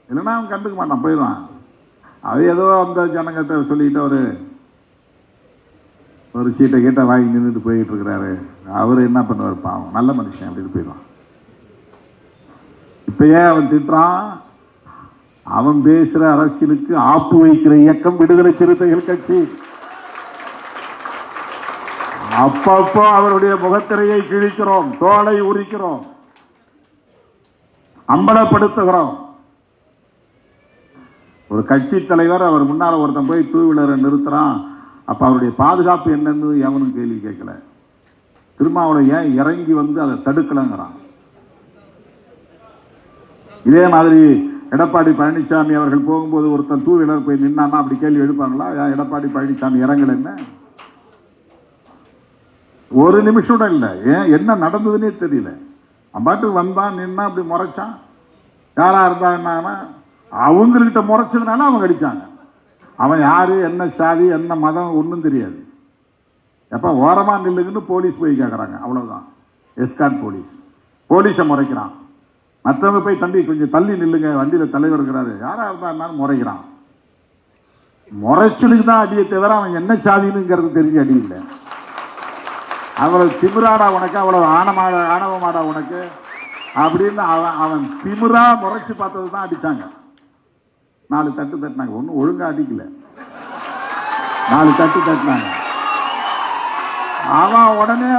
இல்லைன்னா அவன் கண்டுக்க மாட்டான், போயிடுவான். அது ஏதோ அந்த ஜனங்கத்தை சொல்லிட்டு ஒரு சீட்டை கேட்ட வாங்கி நின்றுட்டு போயிட்டு இருக்கிறாரு. அவரு என்ன பண்ணுவார் பாவம், நல்ல மனுஷன் அப்படின்னு போயிடுவான். இப்ப ஏன் அவன் திட்டுறான்? அவன் பேசுற அரசியலுக்கு ஆப்பு வைக்கிற இயக்கம் விடுதலை சிறுத்தைகள் கட்சி. அப்பப்போ அவருடைய முகத்திரையை கிழிக்கிறோம், தோலை உரிக்கிறோம், அம்பலப்படுத்துகிறோம். ஒரு கட்சி தலைவர் அவர் முன்னால ஒருத்தன் போய் டூ வீலரை நிறுத்துறான். அப்ப அவருடைய பாதுகாப்பு என்னன்னு எவனும் கேள்வி கேட்கல. திருமாவளவன் ஏன் இறங்கி வந்து அதை தடுக்கலங்கிறான். இதே மாதிரி எடப்பாடி பழனிசாமி அவர்கள் போகும்போது ஒருத்தன் டூ வீலர் போய் நின்னான்னா அப்படி கேள்வி எடுப்பாங்களா? எடப்பாடி பழனிசாமி இறங்கல, என்ன ஒரு நிமிஷம் கூட இல்லை. ஏன் என்ன நடந்ததுன்னே தெரியல. அம்பாட்டுக்கு வந்தான், நின்னா, அப்படி முறைச்சான். யாரா இருந்தா என்ன, அவங்ககிட்ட முறைச்சதுனால அவங்க அடிச்சாங்க. அவன் யாரு, என்ன சாதி, என்ன மதம் ஒன்றும் தெரியாது. எப்ப ஓரமா நில்லுங்கன்னு போலீஸ் போய் கேட்கறாங்க, அவ்வளவுதான். எஸ்கார்ட் போலீஸை முறைக்கிறான். மற்றவங்க போய் தம்பி கொஞ்சம் தள்ளி நில்லுங்க, வண்டியில தலைவர் இருக்கிறாரு, யாரா இருந்தா முறைக்கிறான். முறைச்சலுக்கு தான் அடியை தவிர அவன் என்ன சாதினுங்கிறது தெரிஞ்சு அடி இல்லை. அவ்வளவு திமிராடா உனக்கு, அவ்வளவு ஆணவமாடா உனக்கு அப்படின்னு அவன் திமிரா முறைச்சு பார்த்தது தான் அடிச்சாங்க. 4 தட்டு தட்டினாங்க, ஒன்னும் ஒழுங்கா அடிக்கல, 4 தட்டு தட்டினாங்க. அவன் உடனே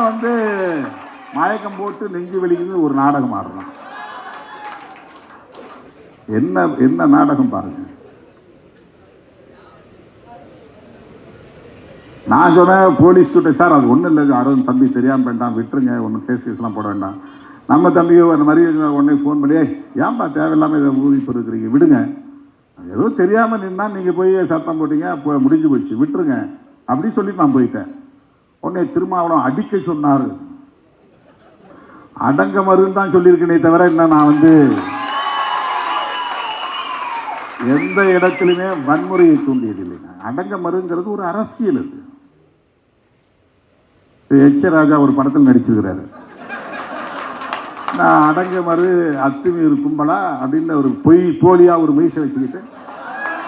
மயக்கம் போட்டு நெஞ்சு வெளிக்குது ஒரு நாடகம் ஆடுறான். என்ன என்ன நாடகம் பாருங்க. நான் சொன்னேன் போலீஸ் கிட்ட, சார் அது ஒன்றும் இல்லை, அருண் தம்பி தெரியாமல் வேண்டாம், விட்டுருங்க, ஒன்றும் கேஸ்லாம் போட வேண்டாம். நம்ம தம்பியோ அந்த மாதிரி உடனே ஃபோன் பண்ணி, ஏன்பா தேவையில்லாமல் இதை ஊதிப்பு இருக்கிறீங்க, விடுங்க, ஏதோ தெரியாமல் நின்னா நீங்கள் போய் சத்தம் போட்டீங்க, அப்போ முடிஞ்சு போச்சு, விட்டுருங்க அப்படின்னு சொல்லி நான் போயிட்டேன். உடனே திருமாவளவன் அடிக்க சொன்னார். அடங்க மருன்னு தான் சொல்லியிருக்கேனே தவிர என்ன நான் எந்த இடத்திலுமே வன்முறையை தூண்டியதில்லைங்க. அடங்க மருங்கிறது ஒரு அரசியல். அது எச் ராஜா ஒரு படத்தில் நடிச்சிருக்கிறாரு. நான் அடங்க மறு அத்துமீறு கும்பலா அப்படின்னு ஒரு போலியா ஒரு மீசை வச்சுக்கிட்டு,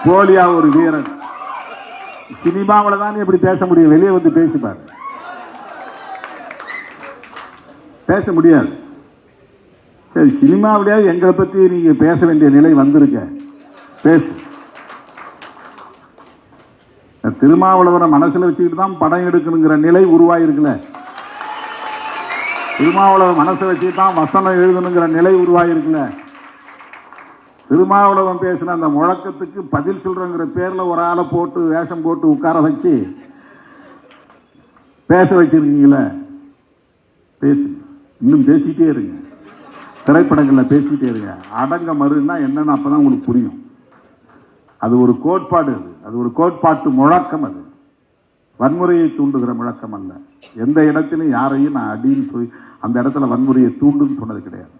போலியா ஒரு வீரன். சினிமாவில் தான் எப்படி பேச முடியும், வெளியே வந்து பேசிப்பாரு, பேச முடியாது. சரி, சினிமாவிலேயாவது எங்களை பத்தி நீங்க பேச வேண்டிய நிலை வந்திருக்க, பேசு. திருமாவளவரை மனசுல வச்சுக்கிட்டு தான் படம் எடுக்கணுங்கிற நிலை உருவாயிருக்குல்ல. திருமாவளவன் மனசை வச்சுக்கிட்டு தான் வசனம் எழுதணுங்கிற நிலை உருவாயிருக்குல்ல. திருமாவளவன் பேசின அந்த முழக்கத்துக்கு பதில் சொல்றங்கிற பேர்ல ஒரு ஆளை போட்டு வேஷம் போட்டு உட்கார வச்சு பேச வச்சிருக்கீங்களே, பேசு, இன்னும் பேசிட்டே இருங்க, திரைப்படங்கள்ல பேசிட்டே இருங்க. அடங்க மறுன்னா என்னன்னு அப்பதான் உங்களுக்கு புரியும். அது ஒரு கோட்பாடு, அது ஒரு கோட்பாட்டு முழக்கம். அது வன்முறையை தூண்டுகிற முழக்கம் அல்ல. எந்த இடத்திலும் யாரையும் நான் அடின்னு சொல்லி அந்த இடத்துல வன்முறையை தூண்டுன்னு சொன்னது கிடையாது.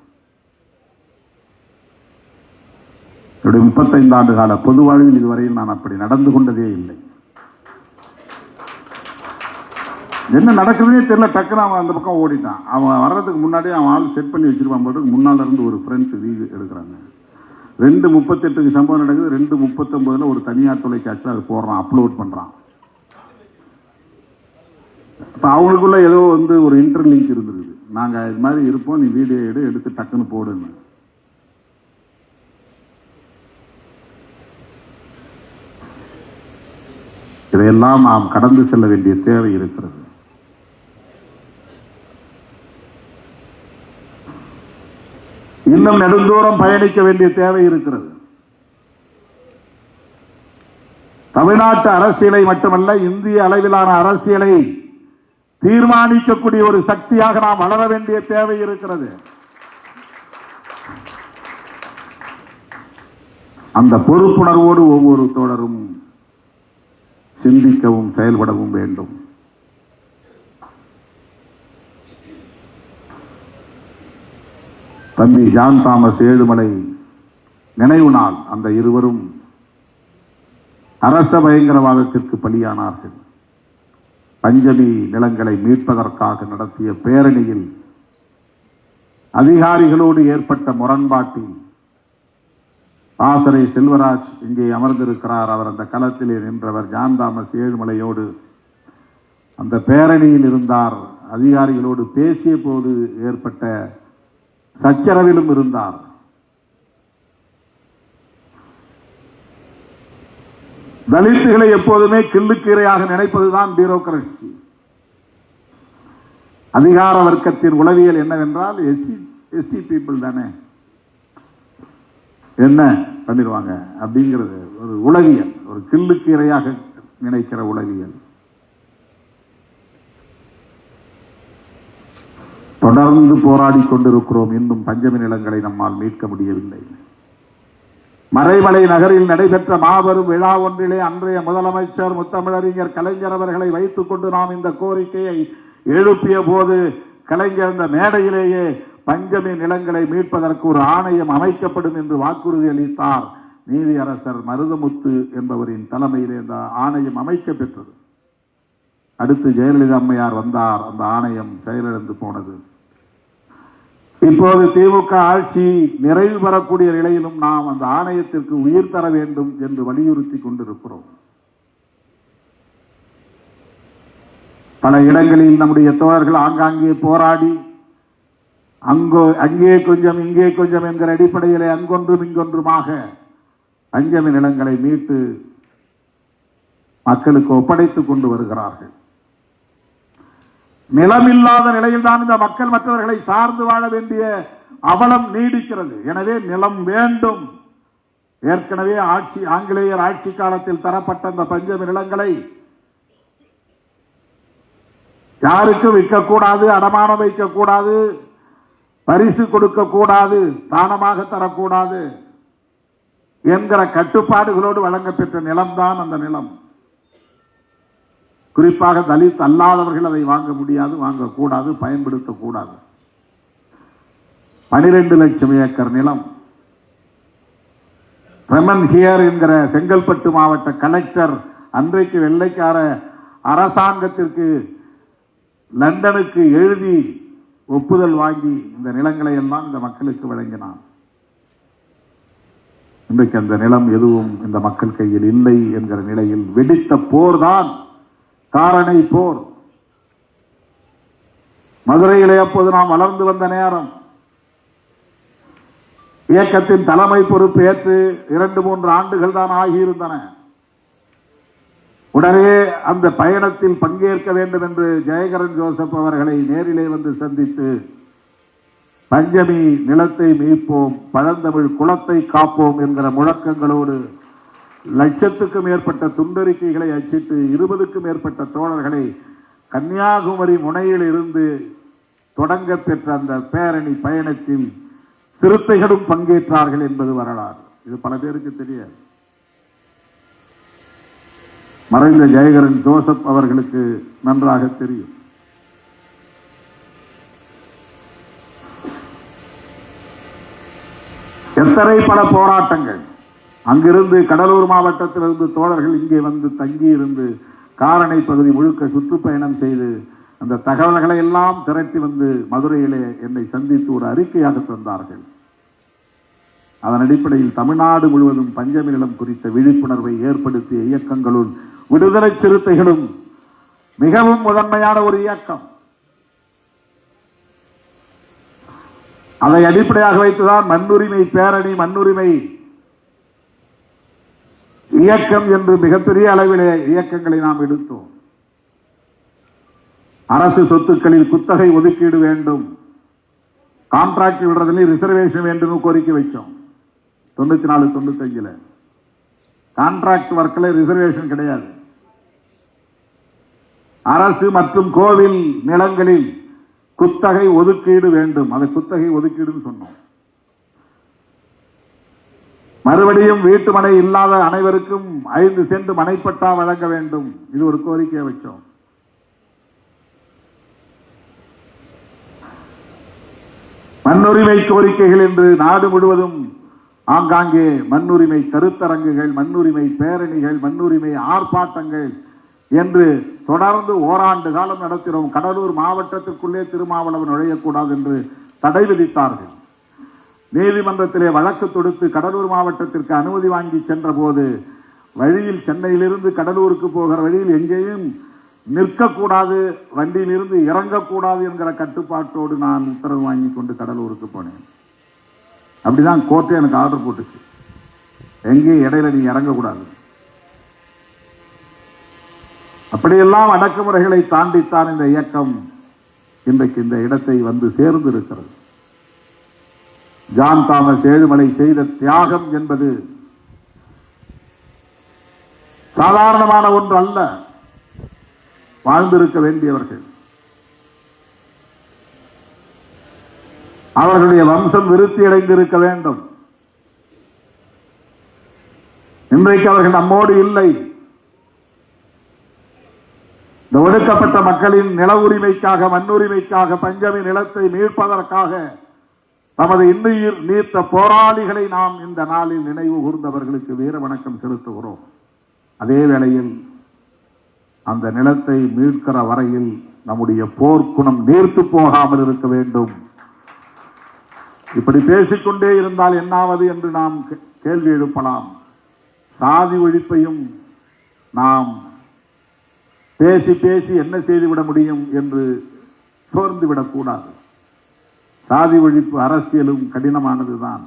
என்னுடைய 35 ஆண்டு கால பொது வாழ்வில் இதுவரையில் நான் அப்படி நடந்து கொண்டதே இல்லை. என்ன நடக்குதுன்னே தெரியல, டக்குன்னு அவன் அந்த பக்கம் ஓடிட்டான். அவன் வர்றதுக்கு முன்னாடி அவன் ஆள் செட் பண்ணி வச்சிருப்பான் போட்டு முன்னால இருந்து ஒரு ஃப்ரெண்ட் வீடு எடுக்கிறாங்க. 2:38 சம்பவம் நடக்குது. 2:39 ஒரு தனியார் தொலைக்காட்சி அது போடுறான், அப்லோட் பண்றான். இப்போ அவங்களுக்குள்ள ஏதோ ஒரு இன்டர்லிங்க் இருந்திருக்குது. நாங்க இது மாதிரி இருப்போம், நீ வீடியோ எடுத்து டக்குன்னு போடுன்னு. இதையெல்லாம் நாம் கடந்து செல்ல வேண்டிய தேவை இருக்கிறது. இன்னும் நெடுந்தூரம் பயணிக்க வேண்டிய தேவை இருக்கிறது. தமிழ்நாட்டு அரசியலை மட்டுமல்ல, இந்திய அளவிலான அரசியலை தீர்மானிக்கக்கூடிய ஒரு சக்தியாக நாம் வளர வேண்டிய தேவை இருக்கிறது. அந்த பொறுப்புணர்வோடு ஒவ்வொரு தோழரும் சிந்திக்கவும் செயல்படவும் வேண்டும். தம்பி ஜான் தாமஸ் ஏழுமலை நினைவு நாள். அந்த இருவரும் அரச பயங்கரவாதத்திற்கு பலியானார்கள். பஞ்சமி நிலங்களை மீட்பதற்காக நடத்திய பேரணியில் அதிகாரிகளோடு ஏற்பட்ட முரண்பாட்டில் ஆசரை செல்வராஜ் இங்கே அமர்ந்திருக்கிறார். அவர் அந்த களத்திலே நின்றவர். ஜான் தாமஸ் ஏழுமலையோடு அந்த பேரணியில் இருந்தார். அதிகாரிகளோடு பேசிய போது ஏற்பட்ட சச்சரவிலும் இருந்தார். தலித்துகளை எப்போதுமே கிள்ளுக்கீரையாக நினைப்பதுதான் பியூரோகிரசி. அதிகார வர்க்கத்தின் உளவியல் என்னவென்றால் எஸ்சி பீப்புள் தானே, என்ன பண்ணிடுவாங்க அப்படிங்கிறது ஒரு உளவியல், ஒரு கிள்ளுக்கீரையாக நினைக்கிற உளவியல். தொடர்ந்து போராடி கொண்டிருக்கிறோம். இன்னும் பஞ்சமி நிலங்களை நம்மால் மீட்க முடியவில்லை. மறைமலை நகரில் நடைபெற்ற மாபெரும் விழா ஒன்றிலே அன்றைய முதலமைச்சர் முத்தமிழறிஞர் கலைஞர் அவர்களை வைத்துக் கொண்டு நாம் இந்த கோரிக்கையை எழுப்பிய போது கலைஞர் இந்த மேடையிலேயே பஞ்சமி நிலங்களை மீட்பதற்கு ஒரு ஆணையம் அமைக்கப்படும் என்று வாக்குறுதி அளித்தார். நீதியரசர் மருதமுத்து என்பவரின் தலைமையிலே இந்த ஆணையம் அமைக்க பெற்றது. அடுத்து ஜெயலலிதா அம்மையார் வந்தார். அந்த ஆணையம் செயலிழந்து போனது. இப்போது திமுக ஆட்சி நிறைவு பெறக்கூடிய நிலையிலும் நாம் அந்த ஆணையத்திற்கு உயிர் தர வேண்டும் என்று வலியுறுத்தி கொண்டிருக்கிறோம். பல இடங்களில் நம்முடைய தோழர்கள் ஆங்காங்கே போராடி அங்கே கொஞ்சம் இங்கே கொஞ்சம் என்கிற அடிப்படையிலே அங்கொன்றும் இங்கொன்றுமாக பஞ்சமி நிலங்களை மீட்டு மக்களுக்கு ஒப்படைத்துக் கொண்டு வருகிறார்கள். நிலமில்லாத நிலையில் தான் இந்த மக்கள் மற்றவர்களை சார்ந்து வாழ வேண்டிய அவலம் நீடிக்கிறது. எனவே நிலம் வேண்டும். ஏற்கனவே ஆங்கிலேயர் ஆட்சி காலத்தில் தரப்பட்ட அந்த பஞ்சமி நிலங்களை யாருக்கும் விற்கக்கூடாது, அடமானம் வைக்கக்கூடாது, பரிசு கொடுக்கக்கூடாது, தானமாக தரக்கூடாது என்கிற கட்டுப்பாடுகளோடு வழங்கப்பெற்ற நிலம்தான் அந்த நிலம். குறிப்பாக தலித் அல்லாதவர்கள் அதை வாங்க முடியாது, வாங்கக்கூடாது, பயன்படுத்தக்கூடாது. 12 லட்சம் ஏக்கர் நிலம். ரெமன் ஹியர் என்கிற செங்கல்பட்டு மாவட்ட கலெக்டர் அன்றைக்கு வெள்ளைக்கார அரசாங்கத்திற்கு லண்டனுக்கு எழுதி ஒப்புதல் வாங்கி இந்த நிலங்களை எல்லாம் இந்த மக்களுக்கு வழங்கினார். இன்றைக்கு அந்த நிலம் எதுவும் இந்த மக்கள் கையில் இல்லை என்கிற நிலையில் வெடித்த போர்தான் காரணை போர். மதுரையிலே அப்போது நாம் வளர்ந்து வந்த நேரம். இயக்கத்தின் தலைமை பொறுப்பு ஏற்று 2-3 ஆண்டுகள் தான் ஆகியிருந்தன. உடனே அந்த பயணத்தில் பங்கேற்க வேண்டும் என்று ஜெயகரன் ஜோசப் அவர்களை நேரிலே வந்து சந்தித்து பஞ்சமி நிலத்தை மீட்போம், பழந்தமிழ் குலத்தை காப்போம் என்கிற முழக்கங்களோடு லட்சத்துக்கும் மேற்பட்ட துண்டறிக்கைகளை அச்சிட்டு 20க்கும் மேற்பட்ட தோழர்களை கன்னியாகுமரி முனையில் இருந்து தொடங்க பெற்ற அந்த பேரணி பயணத்தில் சிறுத்தைகளும் பங்கேற்றார்கள் என்பது வரலாறு. இது பல பேருக்கு தெரியாது. மறைந்த ஜெயகரன் ஜோசப் அவர்களுக்கு நன்றாக தெரியும். எத்தனை பல போராட்டங்கள். அங்கிருந்து கடலூர் மாவட்டத்திலிருந்து தோழர்கள் இங்கே வந்து தங்கி இருந்து காரணை பகுதி முழுக்க சுற்றுப்பயணம் செய்து அந்த தகவல்களை எல்லாம் திரட்டி வந்து மதுரையிலே என்னை சந்தித்து ஒரு அறிக்கையாக தந்தார்கள். அதன் அடிப்படையில் தமிழ்நாடு முழுவதும் பஞ்சமி நிலம் குறித்த விழிப்புணர்வை ஏற்படுத்திய இயக்கங்களுள் விடுதலை சிறுத்தைகளும் மிகவும் முதன்மையான ஒரு இயக்கம். அதை அடிப்படையாக வைத்துதான் மண்ணுரிமை பேரணி, மண்ணுரிமை இயக்கம் என்று மிகப்பெரிய அளவிலே இயக்கங்களை நாம் எடுத்தோம். அரசு சொத்துக்களில் குத்தகை ஒதுக்கீடு வேண்டும், கான்ட்ராக்ட் விடுறதுல ரிசர்வேஷன் வேண்டும் கோரிக்கை வச்சோம். 94-95 கான்ட்ராக்ட் ஒர்க்ல ரிசர்வேஷன் கிடையாது. அரசு மற்றும் கோவில் நிலங்களில் குத்தகை ஒதுக்கீடு வேண்டும், அதை குத்தகை ஒதுக்கீடுன்னு சொன்னோம். மறுபடியும் வீட்டு மனை இல்லாத அனைவருக்கும் 5 சென்ட் மனைப்பட்டா வழங்க வேண்டும், இது ஒரு கோரிக்கையை வச்சோம். மண்ணுரிமை கோரிக்கைகள் என்று நாடு முழுவதும் ஆங்காங்கே மண்ணுரிமை கருத்தரங்குகள், மண்ணுரிமை பேரணிகள், மண்ணுரிமை ஆர்ப்பாட்டங்கள் என்று தொடர்ந்து ஓராண்டு காலம் நடத்தினோம். கடலூர் மாவட்டத்திற்குள்ளே திருமாவளவன் நுழையக்கூடாது என்று தடை விதித்தார்கள். நீதிமன்றத்திலே வழக்கு தொடுத்து கடலூர் மாவட்டத்திற்கு அனுமதி வாங்கி சென்ற போது வழியில் சென்னையிலிருந்து கடலூருக்கு போகிற வழியில் எங்கேயும் நிற்கக்கூடாது, வண்டியிலிருந்து இறங்கக்கூடாது என்கிற கட்டுப்பாட்டோடு நான் உத்தரவு வாங்கி கொண்டு கடலூருக்கு போனேன். அப்படிதான் கோர்ட்டே எனக்கு ஆர்டர் போட்டுச்சு, எங்கேயும் இடையில நீ இறங்கக்கூடாது. அப்படியெல்லாம் அடக்குமுறைகளை தாண்டித்தான் இந்த இயக்கம் இன்றைக்கு இந்த இடத்தை வந்து சேர்ந்து இருக்கிறது. ஜான் தாமஸ் ஏழுமலை செய்த தியாகம் என்பது சாதாரணமான ஒன்று அல்ல. வாழ்ந்திருக்க வேண்டியவர்கள், அவர்களுடைய வம்சம் விருத்தி அடைந்திருக்க வேண்டும். இன்றைக்கு அவர்கள் நம்மோடு இல்லை. இந்த ஒடுக்கப்பட்ட மக்களின் நில உரிமைக்காக, மண்ணுரிமைக்காக, பஞ்சமி நிலத்தை மீட்பதற்காக நமது இன்னுயிர் நீத்த போராளிகளை நாம் இந்த நாளில் நினைவு கூர்ந்தவர்களுக்கு வீர வணக்கம் செலுத்துகிறோம். அதே வேளையில் அந்த நிலத்தை மீட்கிற வரையில் நம்முடைய போர்க்குணம் நீர்த்து போகாமல் இருக்க வேண்டும். இப்படி பேசிக்கொண்டே இருந்தால் என்னாவது என்று நாம் கேள்வி எழுப்பலாம். சாதி ஒழிப்பையும் நாம் பேசி பேசி என்ன செய்துவிட முடியும் என்று சோர்ந்து விடக்கூடாது. சாதி ஒழிப்பு அரசியலும் கடினமானதுதான்,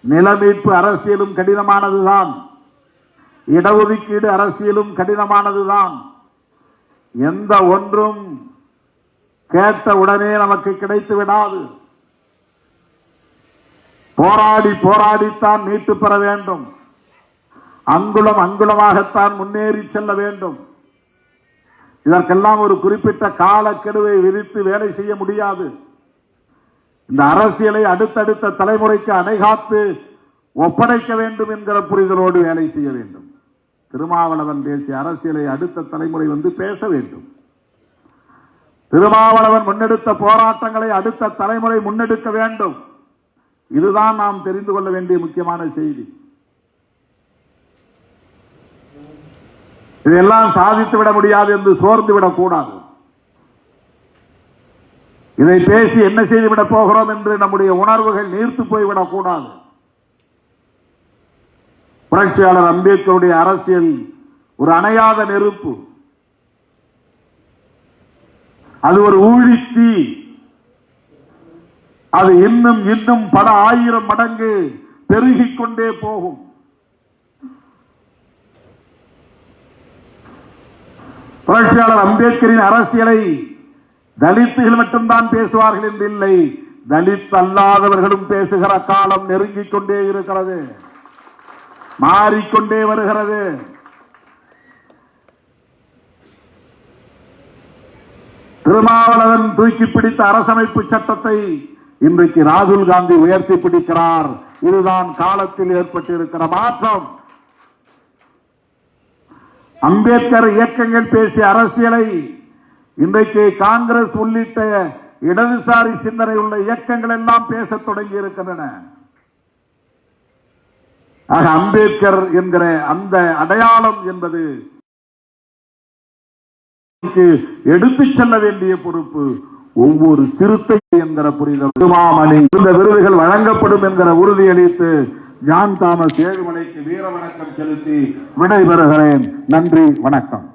நில மீட்பு அரசியலும் கடினமானதுதான், இடஒதுக்கீடு அரசியலும் கடினமானதுதான். எந்த ஒன்றும் கேட்ட உடனே நமக்கு கிடைத்து விடாது. போராடி போராடித்தான் மீட்டு பெற வேண்டும். அங்குலம் அங்குலமாகத்தான் முன்னேறி செல்ல வேண்டும். இதற்கெல்லாம் ஒரு குறிப்பிட்ட காலக்கெடுவை விதித்து வேலை செய்ய முடியாது. இந்த அரசியலை அடுத்தடுத்த தலைமுறைக்கு அணைகாத்து ஒப்படைக்க வேண்டும் என்கிற புரிதலோடு வேலை செய்ய வேண்டும். திருமாவளவன் பேசிய அரசியலை அடுத்த தலைமுறை வந்து பேச வேண்டும். திருமாவளவன் முன்னெடுத்த போராட்டங்களை அடுத்த தலைமுறை முன்னெடுக்க வேண்டும். இதுதான் நாம் தெரிந்து கொள்ள வேண்டிய முக்கியமான செய்தி. இதையெல்லாம் சாதித்து விட முடியாது என்று சோர்ந்து விடக்கூடாது. இதை பேசி என்ன செய்துவிடப் போகிறோம் என்று நம்முடைய உணர்வுகள் நீர்த்து போய்விடக்கூடாது. புரட்சியாளர் அம்பேத்கருடைய அரசியல் ஒரு அணையாத நெருப்பு, அது ஒரு ஊழித்தீ. அது இன்னும் இன்னும் பல ஆயிரம் மடங்கு பெருகிக் கொண்டே போகும். புரட்சியாளர் அம்பேத்கரின் அரசியலை தலித்துகள் மட்டும்தான் பேசுவார்கள் என்று இல்லை, தலித் அல்லாதவர்களும் பேசுகிற காலம் நெருங்கிக் கொண்டே இருக்கிறது, மாறிக்கொண்டே வருகிறது. திருமாவளவன் தூக்கி பிடித்த அரசமைப்பு சட்டத்தை இன்றைக்கு ராகுல் காந்தி உயர்த்தி பிடிக்கிறார். இதுதான் காலத்தில் ஏற்பட்டிருக்கிற மாற்றம். அம்பேத்கர் இயக்கங்கள் பேசிய அரசியலை இன்றைக்கு காங்கிரஸ் உள்ளிட்ட இடதுசாரி சிந்தனை உள்ள இயக்கங்கள் எல்லாம் பேசத் தொடங்கி இருக்கின்றன. ஆக அம்பேத்கர் என்கிற அந்த அடையாளம் என்பது எடுத்துச் செல்ல வேண்டிய பொறுப்பு ஒவ்வொரு சிறுத்தை என்கிற புரிதல். இந்த விருதுகள் வழங்கப்படும் என்கிற உறுதியளித்து ஜான் தாமஸ் ஏழுமலைக்கு வீர வணக்கம் செலுத்தி விடைபெறுகிறேன். நன்றி, வணக்கம்.